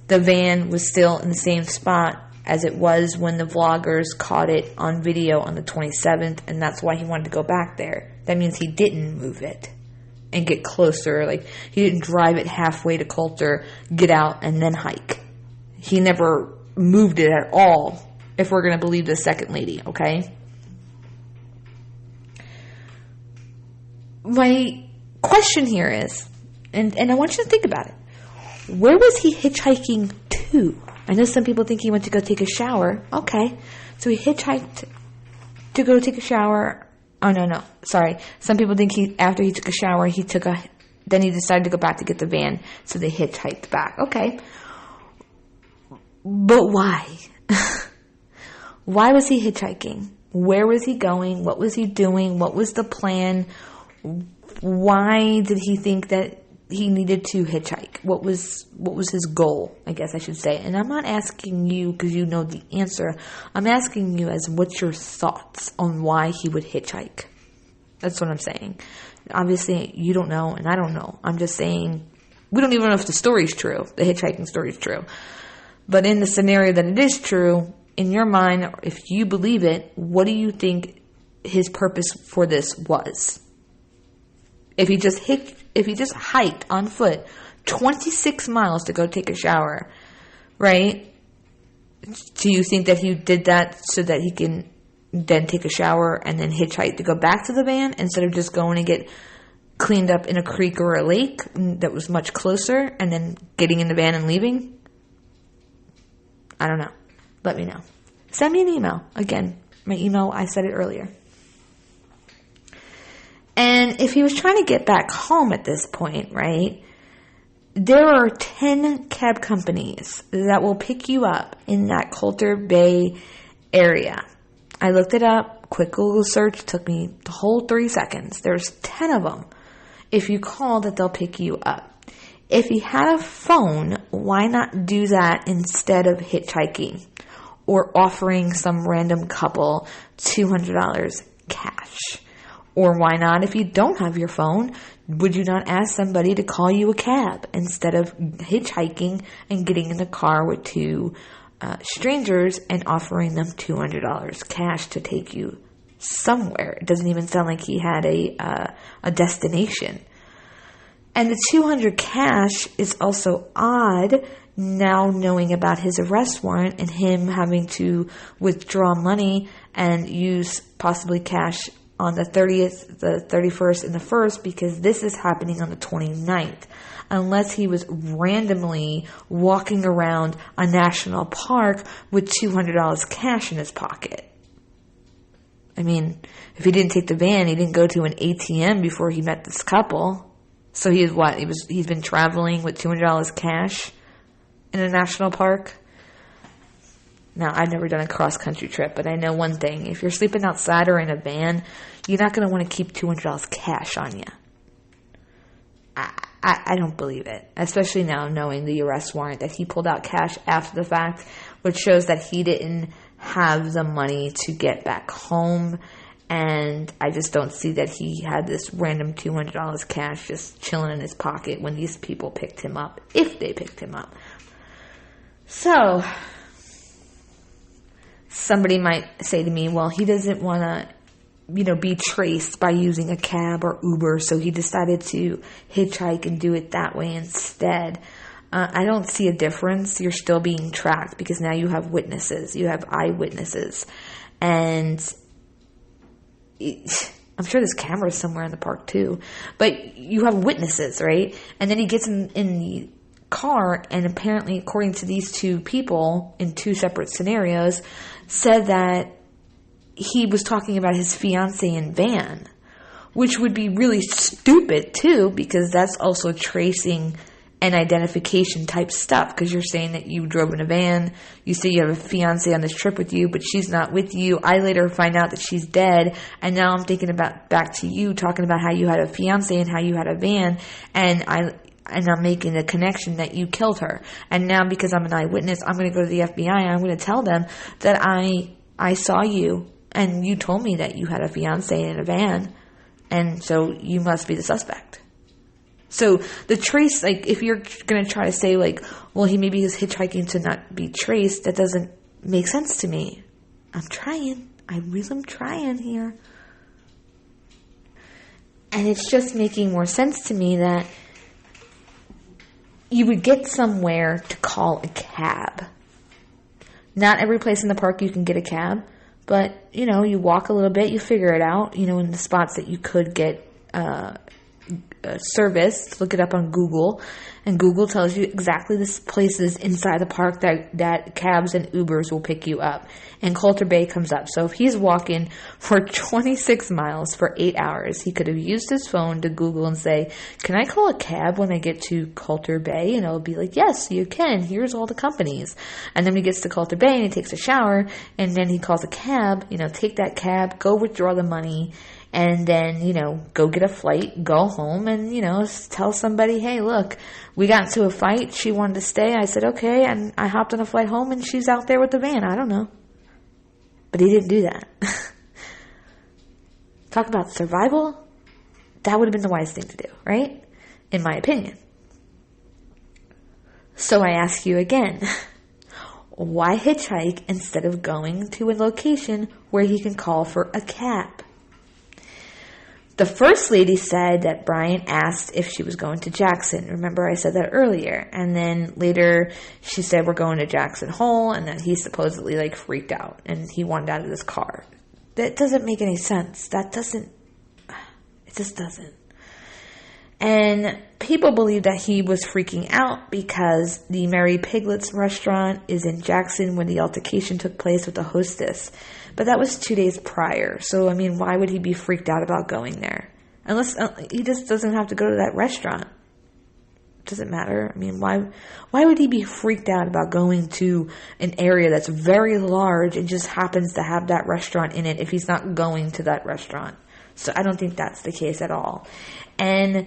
the van was still in the same spot as it was when the vloggers caught it on video on the 27th, and that's why he wanted to go back there. That means he didn't move it and get closer. Like, he didn't drive it halfway to Coulter, get out, and then hike. He never moved it at all, if we're going to believe the second lady, okay? My question here is, and I want you to think about it, where was he hitchhiking to? I know some people think he went to go take a shower. Okay, so he hitchhiked to go take a shower. Oh, no, sorry. Some people think after he took a shower, then he decided to go back to get the van, so they hitchhiked back. Okay. But why? Why was he hitchhiking? Where was he going? What was he doing? What was the plan? Why did he think that he needed to hitchhike? What was his goal, I guess I should say. And I'm not asking you because you know the answer. I'm asking you as what's your thoughts on why he would hitchhike. That's what I'm saying. Obviously, you don't know and I don't know. I'm just saying we don't even know if the story's true. The hitchhiking story's true. But in the scenario that it is true, in your mind, if you believe it, what do you think his purpose for this was? If he just hiked on foot 26 miles to go take a shower, right? Do you think that he did that so that he can then take a shower and then hitchhike to go back to the van instead of just going and get cleaned up in a creek or a lake that was much closer and then getting in the van and leaving? I don't know. Let me know. Send me an email. Again, my email, I said it earlier. And if he was trying to get back home at this point, right, there are 10 cab companies that will pick you up in that Coulter Bay area. I looked it up. Quick Google search took me the whole 3 seconds. There's 10 of them. If you call, that they'll pick you up. If he had a phone, why not do that instead of hitchhiking or offering some random couple $200 cash? Or why not, if you don't have your phone, would you not ask somebody to call you a cab instead of hitchhiking and getting in the car with two strangers and offering them $200 cash to take you somewhere? It doesn't even sound like he had a destination. And the $200 cash is also odd now, knowing about his arrest warrant and him having to withdraw money and use possibly cash on the 30th, the 31st, and the 1st, because this is happening on the 29th. Unless he was randomly walking around a national park with $200 cash in his pocket. I mean, if he didn't take the van, he didn't go to an ATM before he met this couple. So he's been traveling with $200 cash in a national park. Now, I've never done a cross-country trip, but I know one thing. If you're sleeping outside or in a van, you're not going to want to keep $200 cash on you. I don't believe it, especially now knowing the arrest warrant that he pulled out cash after the fact, which shows that he didn't have the money to get back home. And I just don't see that he had this random $200 cash just chilling in his pocket when these people picked him up, if they picked him up. So somebody might say to me, well, he doesn't want to, be traced by using a cab or Uber, so he decided to hitchhike and do it that way instead. I don't see a difference. You're still being tracked because now you have witnesses. You have eyewitnesses. And I'm sure there's cameras somewhere in the park too. But you have witnesses, right? And then he gets in the car, and apparently, according to these two people in two separate scenarios, said that he was talking about his fiancée in van, which would be really stupid too, because that's also tracing and identification type stuff, because you're saying that you drove in a van, you say you have a fiancée on this trip with you, but she's not with you. I later find out that she's dead, and now I'm thinking about back to you talking about how you had a fiancée and how you had a van, and I'm making the connection that you killed her. And now, because I'm an eyewitness, I'm going to go to the FBI and I'm going to tell them that I saw you and you told me that you had a fiancé in a van, and so you must be the suspect. So the trace, if you're going to try to say, well, he maybe is hitchhiking to not be traced, that doesn't make sense to me. I'm trying. I really am trying here. And it's just making more sense to me that you would get somewhere to call a cab. Not every place in the park you can get a cab, but, you walk a little bit, you figure it out, in the spots that you could get service. Look it up on Google, and Google tells you exactly the places inside the park that cabs and Ubers will pick you up. And Coulter Bay comes up. So if he's walking for 26 miles for 8 hours, he could have used his phone to Google and say, can I call a cab when I get to Coulter Bay? And it'll be like, yes, you can. Here's all the companies. And then he gets to Coulter Bay and he takes a shower, and then he calls a cab, take that cab, go withdraw the money, and then, go get a flight, go home, and, tell somebody, hey, look, we got into a fight. She wanted to stay. I said, okay, and I hopped on a flight home, and she's out there with the van. I don't know. But he didn't do that. Talk about survival. That would have been the wise thing to do, right? In my opinion. So I ask you again, Why hitchhike instead of going to a location where he can call for a cab? The first lady said that Brian asked if she was going to Jackson. Remember I said that earlier. And then later she said we're going to Jackson Hole, and that he supposedly like freaked out and he wanted out of his car. That doesn't make any sense. It just doesn't. And people believe that he was freaking out because the Mary Piglet's restaurant is in Jackson when the altercation took place with the hostess. But that was 2 days prior. So, I mean, why would he be freaked out about going there? Unless he just doesn't have to go to that restaurant. Does it matter? I mean, why would he be freaked out about going to an area that's very large and just happens to have that restaurant in it if he's not going to that restaurant? So I don't think that's the case at all. And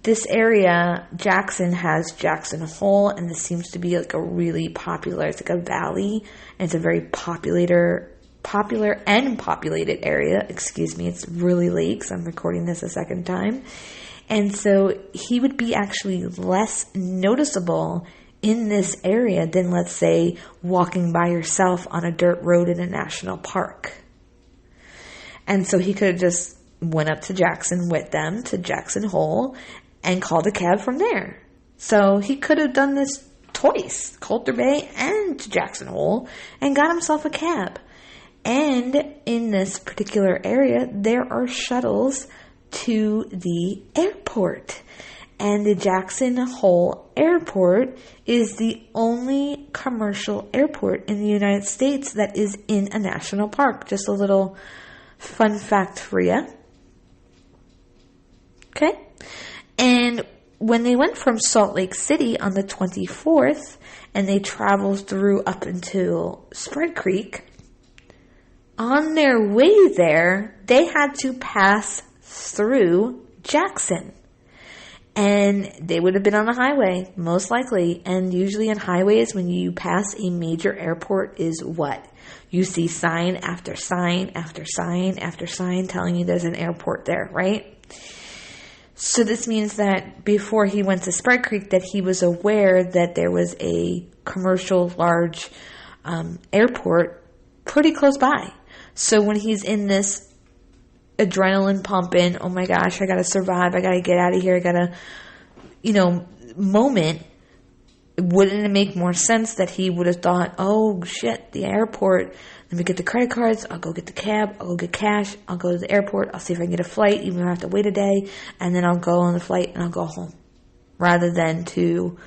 this area, Jackson, has Jackson Hole, and this seems to be like a really popular, it's like a valley, and it's a very popular and populated area. Excuse me, it's really late because I'm recording this a second time. And so he would be actually less noticeable in this area than, let's say, walking by yourself on a dirt road in a national park. And so he could have just went up to Jackson with them, to Jackson Hole, and called a cab from there. So he could have done this twice, Coulter Bay and to Jackson Hole, and got himself a cab. And in this particular area, there are shuttles to the airport. And the Jackson Hole Airport is the only commercial airport in the United States that is in a national park. Just a little fun fact for you. Okay? And when they went from Salt Lake City on the 24th, and they traveled through up until Spread Creek, on their way there, they had to pass through Jackson. And they would have been on a highway, most likely. And usually on highways, when you pass a major airport, is what? You see sign after sign after sign after sign telling you there's an airport there, right? So this means that before he went to Spread Creek, that he was aware that there was a commercial large airport pretty close by. So when he's in this adrenaline pumping, oh my gosh, I gotta survive, I gotta get out of here, I gotta, moment, wouldn't it make more sense that he would have thought, oh shit, the airport, let me get the credit cards, I'll go get the cab, I'll go get cash, I'll go to the airport, I'll see if I can get a flight, even if I have to wait a day, and then I'll go on the flight and I'll go home. Rather than to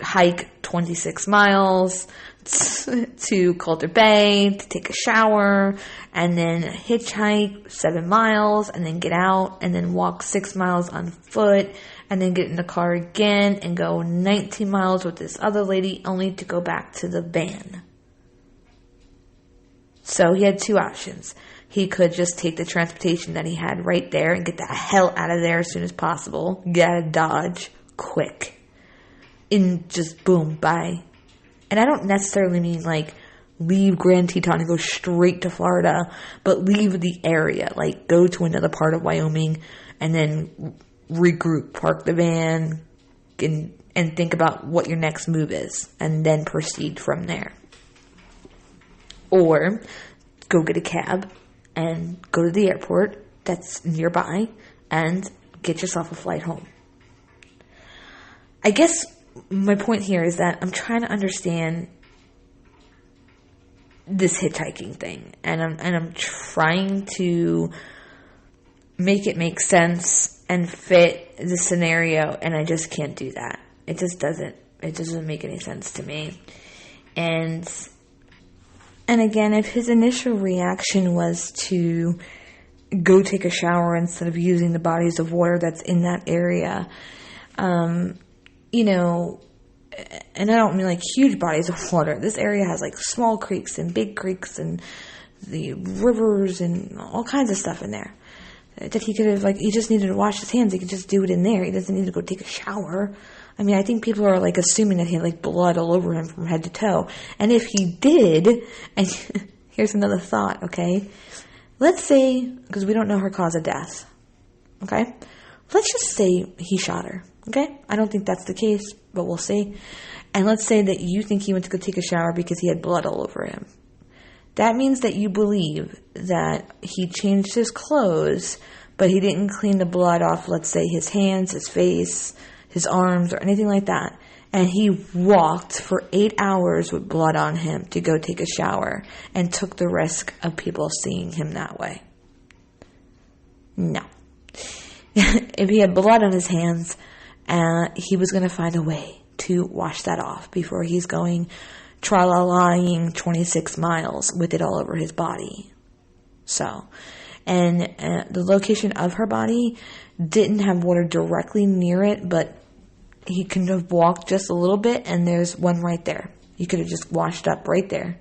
hike 26 miles to Coulter Bay to take a shower, and then hitchhike 7 miles, and then get out, and then walk 6 miles on foot, and then get in the car again and go 19 miles with this other lady, only to go back to the van. So he had two options. He could just take the transportation that he had right there and get the hell out of there as soon as possible, get out of Dodge quick, and just boom, bye. And I don't necessarily mean like leave Grand Teton and go straight to Florida, but leave the area, like go to another part of Wyoming and then regroup, park the van, and think about what your next move is, and then proceed from there. Or go get a cab and go to the airport that's nearby and get yourself a flight home. I guess my point here is that I'm trying to understand this hitchhiking thing, and I'm trying to make it make sense and fit the scenario, and I just can't do that. It doesn't make any sense to me. And again, if his initial reaction was to go take a shower instead of using the bodies of water that's in that area, and I don't mean like huge bodies of water. This area has like small creeks and big creeks and the rivers and all kinds of stuff in there. That he could have, he just needed to wash his hands. He could just do it in there. He doesn't need to go take a shower. I mean, I think people are assuming that he had blood all over him from head to toe. And if he did, and here's another thought, okay? Let's say, because we don't know her cause of death, okay? Let's just say he shot her, okay? I don't think that's the case, but we'll see. And let's say that you think he went to go take a shower because he had blood all over him. That means that you believe that he changed his clothes, but he didn't clean the blood off, let's say, his hands, his face, his arms, or anything like that. And he walked for 8 hours with blood on him to go take a shower and took the risk of people seeing him that way. No. If he had blood on his hands, he was going to find a way to wash that off before he's going tra-la-laing 26 miles with it all over his body. So, and the location of her body didn't have water directly near it, but he could have walked just a little bit, and there's one right there. You could have just washed up right there.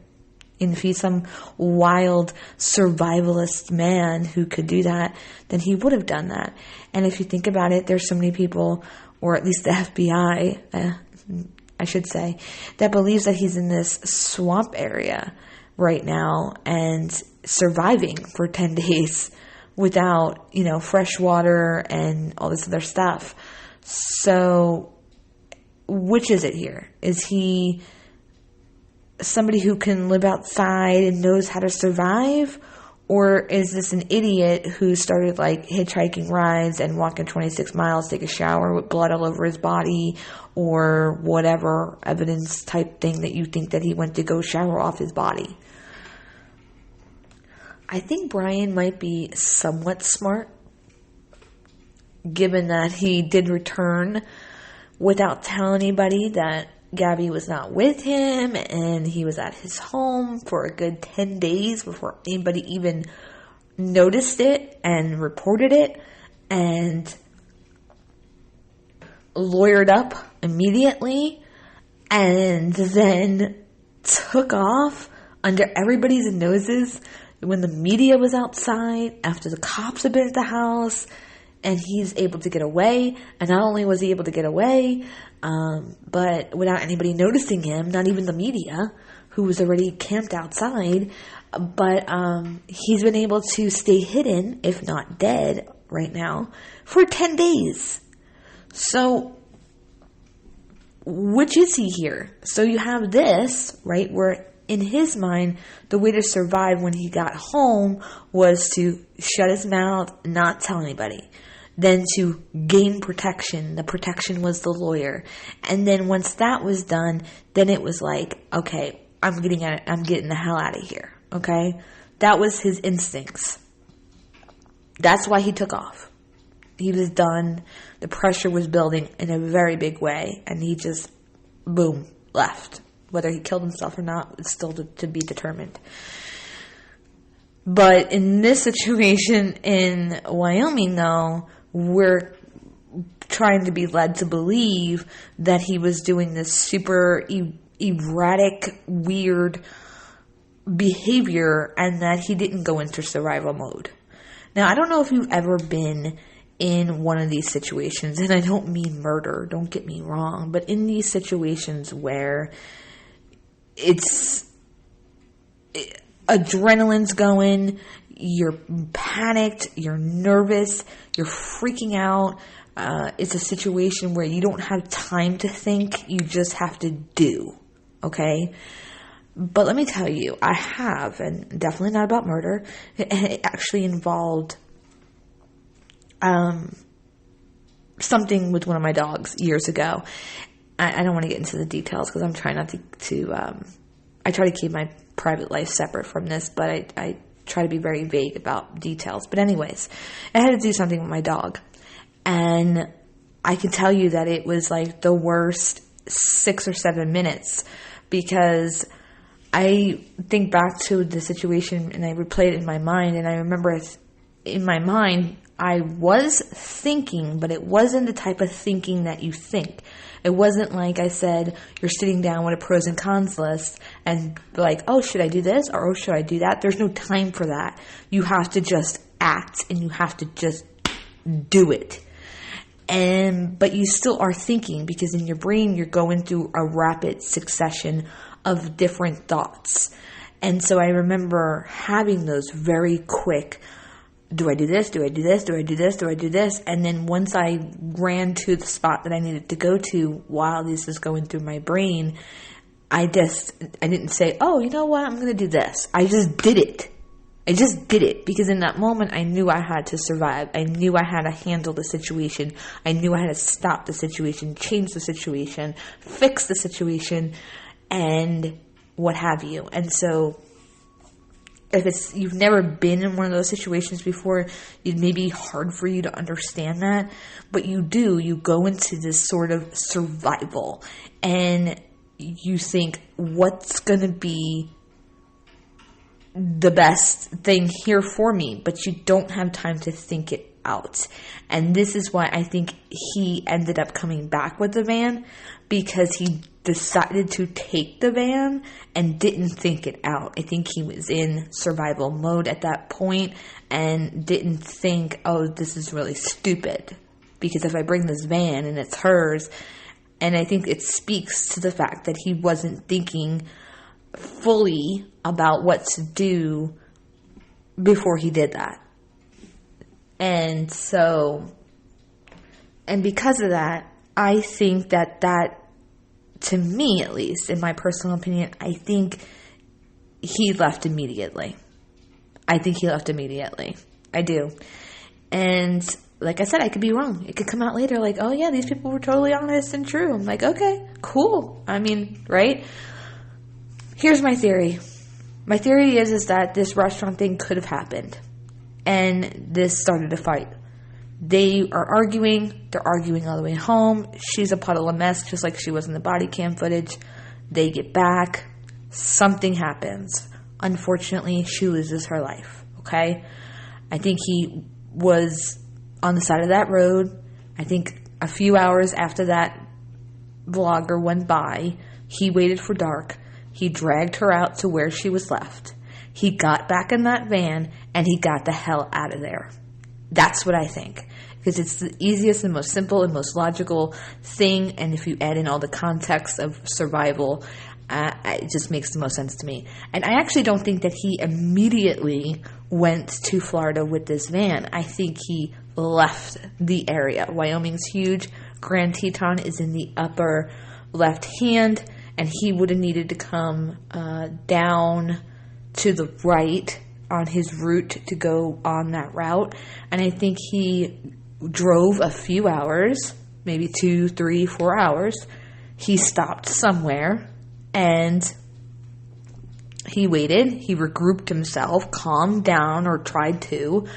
And if he's some wild survivalist man who could do that, then he would have done that. And if you think about it, there's so many people, or at least the FBI, I should say, that believes that he's in this swamp area right now and surviving for 10 days without, fresh water and all this other stuff. So, which is it here? Is he somebody who can live outside and knows how to survive? Or is this an idiot who started hitchhiking rides and walking 26 miles, take a shower with blood all over his body, or whatever evidence type thing that you think that he went to go shower off his body? I think Brian might be somewhat smart, given that he did return without telling anybody that Gabby was not with him, and he was at his home for a good 10 days before anybody even noticed it and reported it, and lawyered up immediately, and then took off under everybody's noses when the media was outside, after the cops had been at the house, and he's able to get away. And not only was he able to get away, but without anybody noticing him, not even the media, who was already camped outside, but he's been able to stay hidden, if not dead right now, for 10 days. So, which is he here? So you have this, right, where in his mind, the way to survive when he got home was to shut his mouth, not tell anybody. Then to gain protection. The protection was the lawyer. And then once that was done, then it was like, okay, I'm getting the hell out of here. Okay? That was his instincts. That's why he took off. He was done. The pressure was building in a very big way. And he just, boom, left. Whether he killed himself or not is still to be determined. But in this situation in Wyoming, though, we're trying to be led to believe that he was doing this super erratic, weird behavior and that he didn't go into survival mode. Now, I don't know if you've ever been in one of these situations, and I don't mean murder, don't get me wrong, but in these situations where adrenaline's going, you're panicked, you're nervous, you're freaking out. It's a situation where you don't have time to think, you just have to do, okay? But let me tell you, I have, and definitely not about murder, it actually involved something with one of my dogs years ago. I don't want to get into the details because I'm trying not to I try to keep my private life separate from this, but I try to be very vague about details. But anyways, I had to do something with my dog. And I can tell you that it was like the worst 6 or 7 minutes, because I think back to the situation and I replay it in my mind, and I remember in my mind I was thinking, but it wasn't the type of thinking that you think. It wasn't like I said, you're sitting down with a pros and cons list and like, oh, should I do this? Or, oh, should I do that? There's no time for that. You have to just act and you have to just do it. But you still are thinking, because in your brain, you're going through a rapid succession of different thoughts. And so I remember having those very quick, do I do this? Do I do this? Do I do this? Do I do this? And then once I ran to the spot that I needed to go to while this is going through my brain, I didn't say, oh, you know what? I'm going to do this. I just did it. I just did it because in that moment I knew I had to survive. I knew I had to handle the situation. I knew I had to stop the situation, change the situation, fix the situation, and what have you. And so if you've never been in one of those situations before, it may be hard for you to understand that, but you go into this sort of survival and you think, what's going to be the best thing here for me? But you don't have time to think it out. And this is why I think he ended up coming back with the van, because he decided to take the van and didn't think it out. I think he was in survival mode at that point and didn't think, oh, this is really stupid because if I bring this van and it's hers. And I think it speaks to the fact that he wasn't thinking fully about what to do before he did that. And so, and because of that, I think that, to me at least, in my personal opinion, I think he left immediately. I do. And like I said, I could be wrong. It could come out later like, oh yeah, these people were totally honest and true. I'm like, okay, cool. I mean, right? Here's my theory. My theory is that this restaurant thing could have happened. And this started a fight. They are arguing. They're arguing all the way home. She's a puddle of mess, just like she was in the body cam footage. They get back. Something happens. Unfortunately, she loses her life. Okay? I think he was on the side of that road. I think a few hours after that vlogger went by, he waited for dark. He dragged her out to where she was left. He got back in that van and he got the hell out of there. That's what I think. Because it's the easiest and most simple and most logical thing. And if you add in all the context of survival, it just makes the most sense to me. And I actually don't think that he immediately went to Florida with this van. I think he left the area. Wyoming's huge. Grand Teton is in the upper left hand. And he would have needed to come down to the right on his route to go on that route. And I think he drove a few hours, maybe 2, 3, 4 hours. He stopped somewhere and he waited. He regrouped himself, calmed down, or tried to,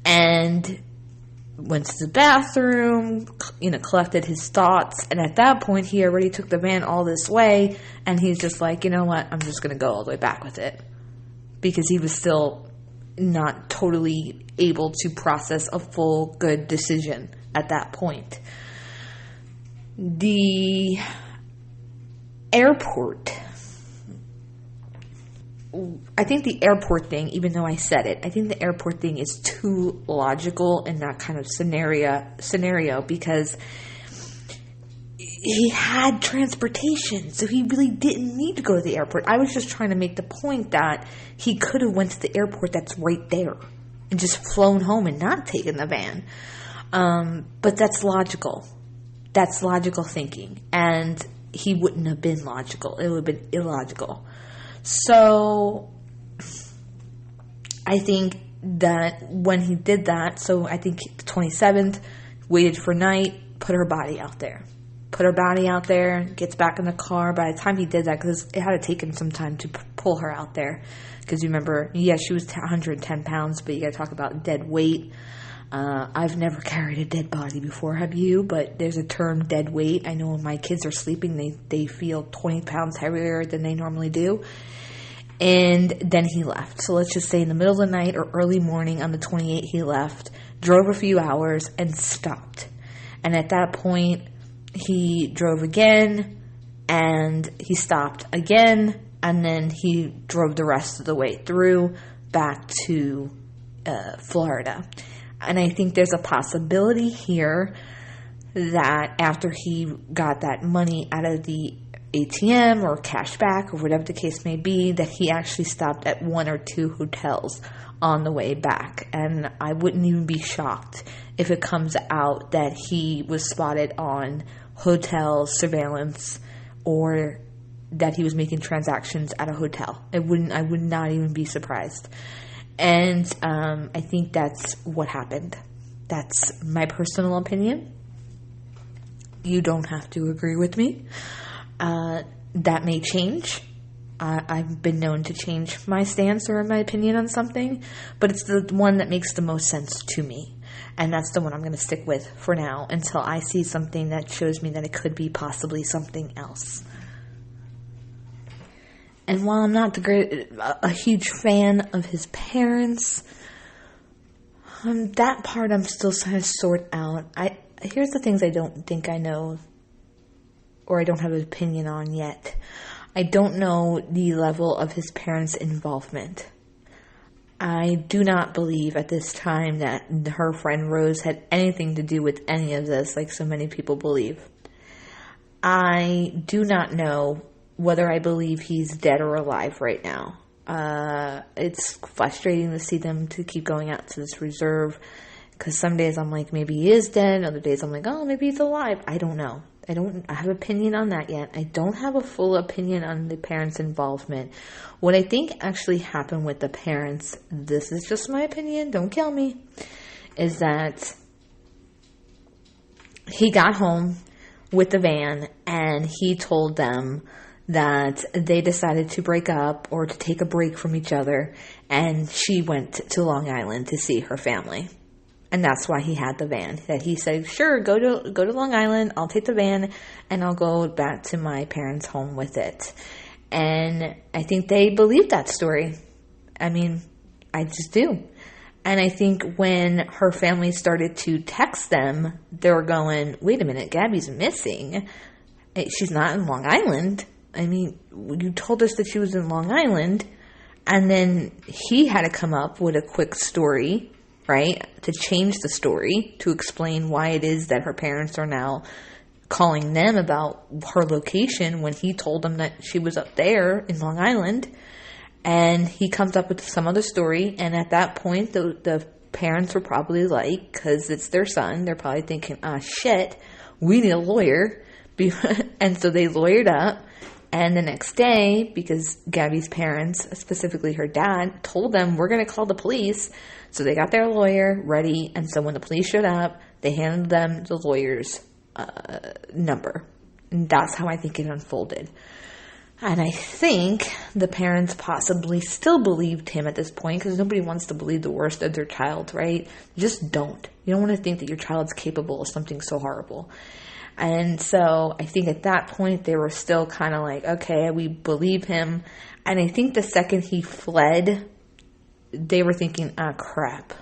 and went to the bathroom, collected his thoughts. And at that point, he already took the van all this way. And he's just like, you know what? I'm just going to go all the way back with it. Because he was still not totally able to process a full good decision at that point. The airport. I think the airport thing, even though I said it, I think the airport thing is too logical in that kind of scenario because he had transportation, so he really didn't need to go to the airport. I was just trying to make the point that he could have went to the airport that's right there and just flown home and not taken the van. But that's logical. That's logical thinking. And he wouldn't have been logical. It would have been illogical. So I think that when he did that, so I think the 27th, waited for night, put her body out there. Gets back in the car. By the time he did that, because it had taken some time to pull her out there. Because you remember, she was 110 pounds, but you got to talk about dead weight. I've never carried a dead body before, have you? But there's a term, dead weight. I know when my kids are sleeping, they feel 20 pounds heavier than they normally do. And then he left. So let's just say in the middle of the night or early morning on the 28th, he left, drove a few hours, and stopped. And at that point, he drove again, and he stopped again, and then he drove the rest of the way through back to Florida. And I think there's a possibility here that after he got that money out of the ATM or cash back or whatever the case may be, that he actually stopped at 1 or 2 hotels on the way back. And I wouldn't even be shocked if it comes out that he was spotted on hotel surveillance or that he was making transactions at a hotel. I would not even be surprised. And I think that's what happened. That's my personal opinion. You don't have to agree with me. That may change. I've been known to change my stance or my opinion on something, but it's the one that makes the most sense to me. And that's the one I'm going to stick with for now until I see something that shows me that it could be possibly something else. And while I'm not a huge fan of his parents, that part I'm still trying to sort out. Here's the things I don't think I know, or I don't have an opinion on yet. I don't know the level of his parents' involvement. I do not believe at this time that her friend Rose had anything to do with any of this, like so many people believe. I do not know whether I believe he's dead or alive right now. It's frustrating to see them to keep going out to this reserve, because some days I'm like, maybe he is dead. Other days I'm like, oh, maybe he's alive. I don't know. I have an opinion on that yet. I don't have a full opinion on the parents' involvement. What I think actually happened with the parents, this is just my opinion, don't kill me, is that he got home with the van and he told them that they decided to break up or to take a break from each other, and she went to Long Island to see her family. And that's why he had the van. That he said, sure, go to Long Island, I'll take the van, and I'll go back to my parents' home with it. And I think they believe that story. I mean, I just do. And I think when her family started to text them, they were going, wait a minute, Gabby's missing. She's not in Long Island. I mean, you told us that she was in Long Island. And then he had to come up with a quick story, right, to change the story, to explain why it is that her parents are now calling them about her location when he told them that she was up there in Long Island. And he comes up with some other story, and at that point, the parents were probably like, because it's their son, they're probably thinking, shit, we need a lawyer. And so they lawyered up. And the next day, because Gabby's parents, specifically her dad, told them, we're going to call the police. So they got their lawyer ready. And so when the police showed up, they handed them the lawyer's number. And that's how I think it unfolded. And I think the parents possibly still believed him at this point, because nobody wants to believe the worst of their child, right? You just don't. You don't want to think that your child's capable of something so horrible. And so I think at that point they were still kind of like, okay, we believe him. And I think the second he fled, they were thinking, crap.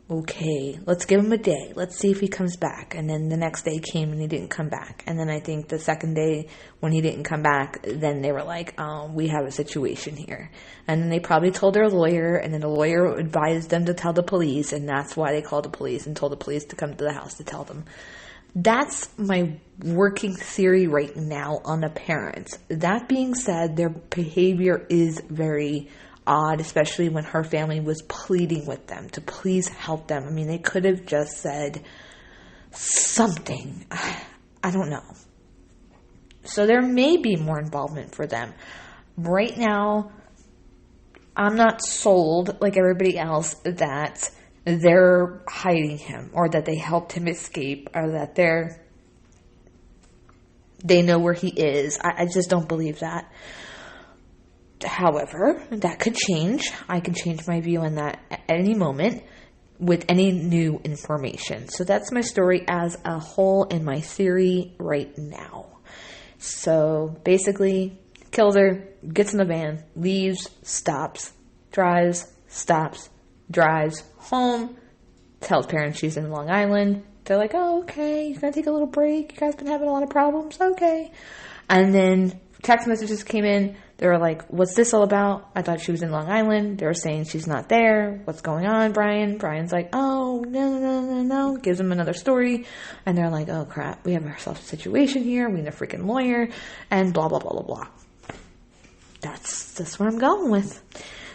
Okay, let's give him a day. Let's see if he comes back. And then the next day came and he didn't come back. And then I think the second day when he didn't come back, then they were like, we have a situation here. And then they probably told their lawyer, and then the lawyer advised them to tell the police. And that's why they called the police and told the police to come to the house to tell them. That's my working theory right now on the parents. That being said, their behavior is very odd, especially when her family was pleading with them to please help them. I mean, they could have just said something. I don't know. So there may be more involvement for them. Right now, I'm not sold, like everybody else, that they're hiding him, or that they helped him escape, or that they know where he is. I just don't believe that. However, that could change. I can change my view on that at any moment with any new information. So that's my story as a whole and my theory right now. So basically, kills her, gets in the van, leaves, stops, drives home, tells parents she's in Long Island. They're like, oh, okay, you're going to take a little break. You guys been having a lot of problems. Okay. And then text messages came in. They were like, what's this all about? I thought she was in Long Island. They were saying she's not there. What's going on, Brian? Brian's like, oh, no. gives them another story, and they're like, oh crap, we have ourselves a situation here, we need a freaking lawyer, and blah, blah, blah, blah, blah. That's what I'm going with.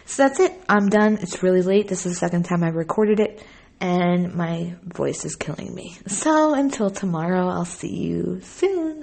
So that's it. I'm done. It's really late. This is the second time I've recorded it, and my voice is killing me. So until tomorrow, I'll see you soon.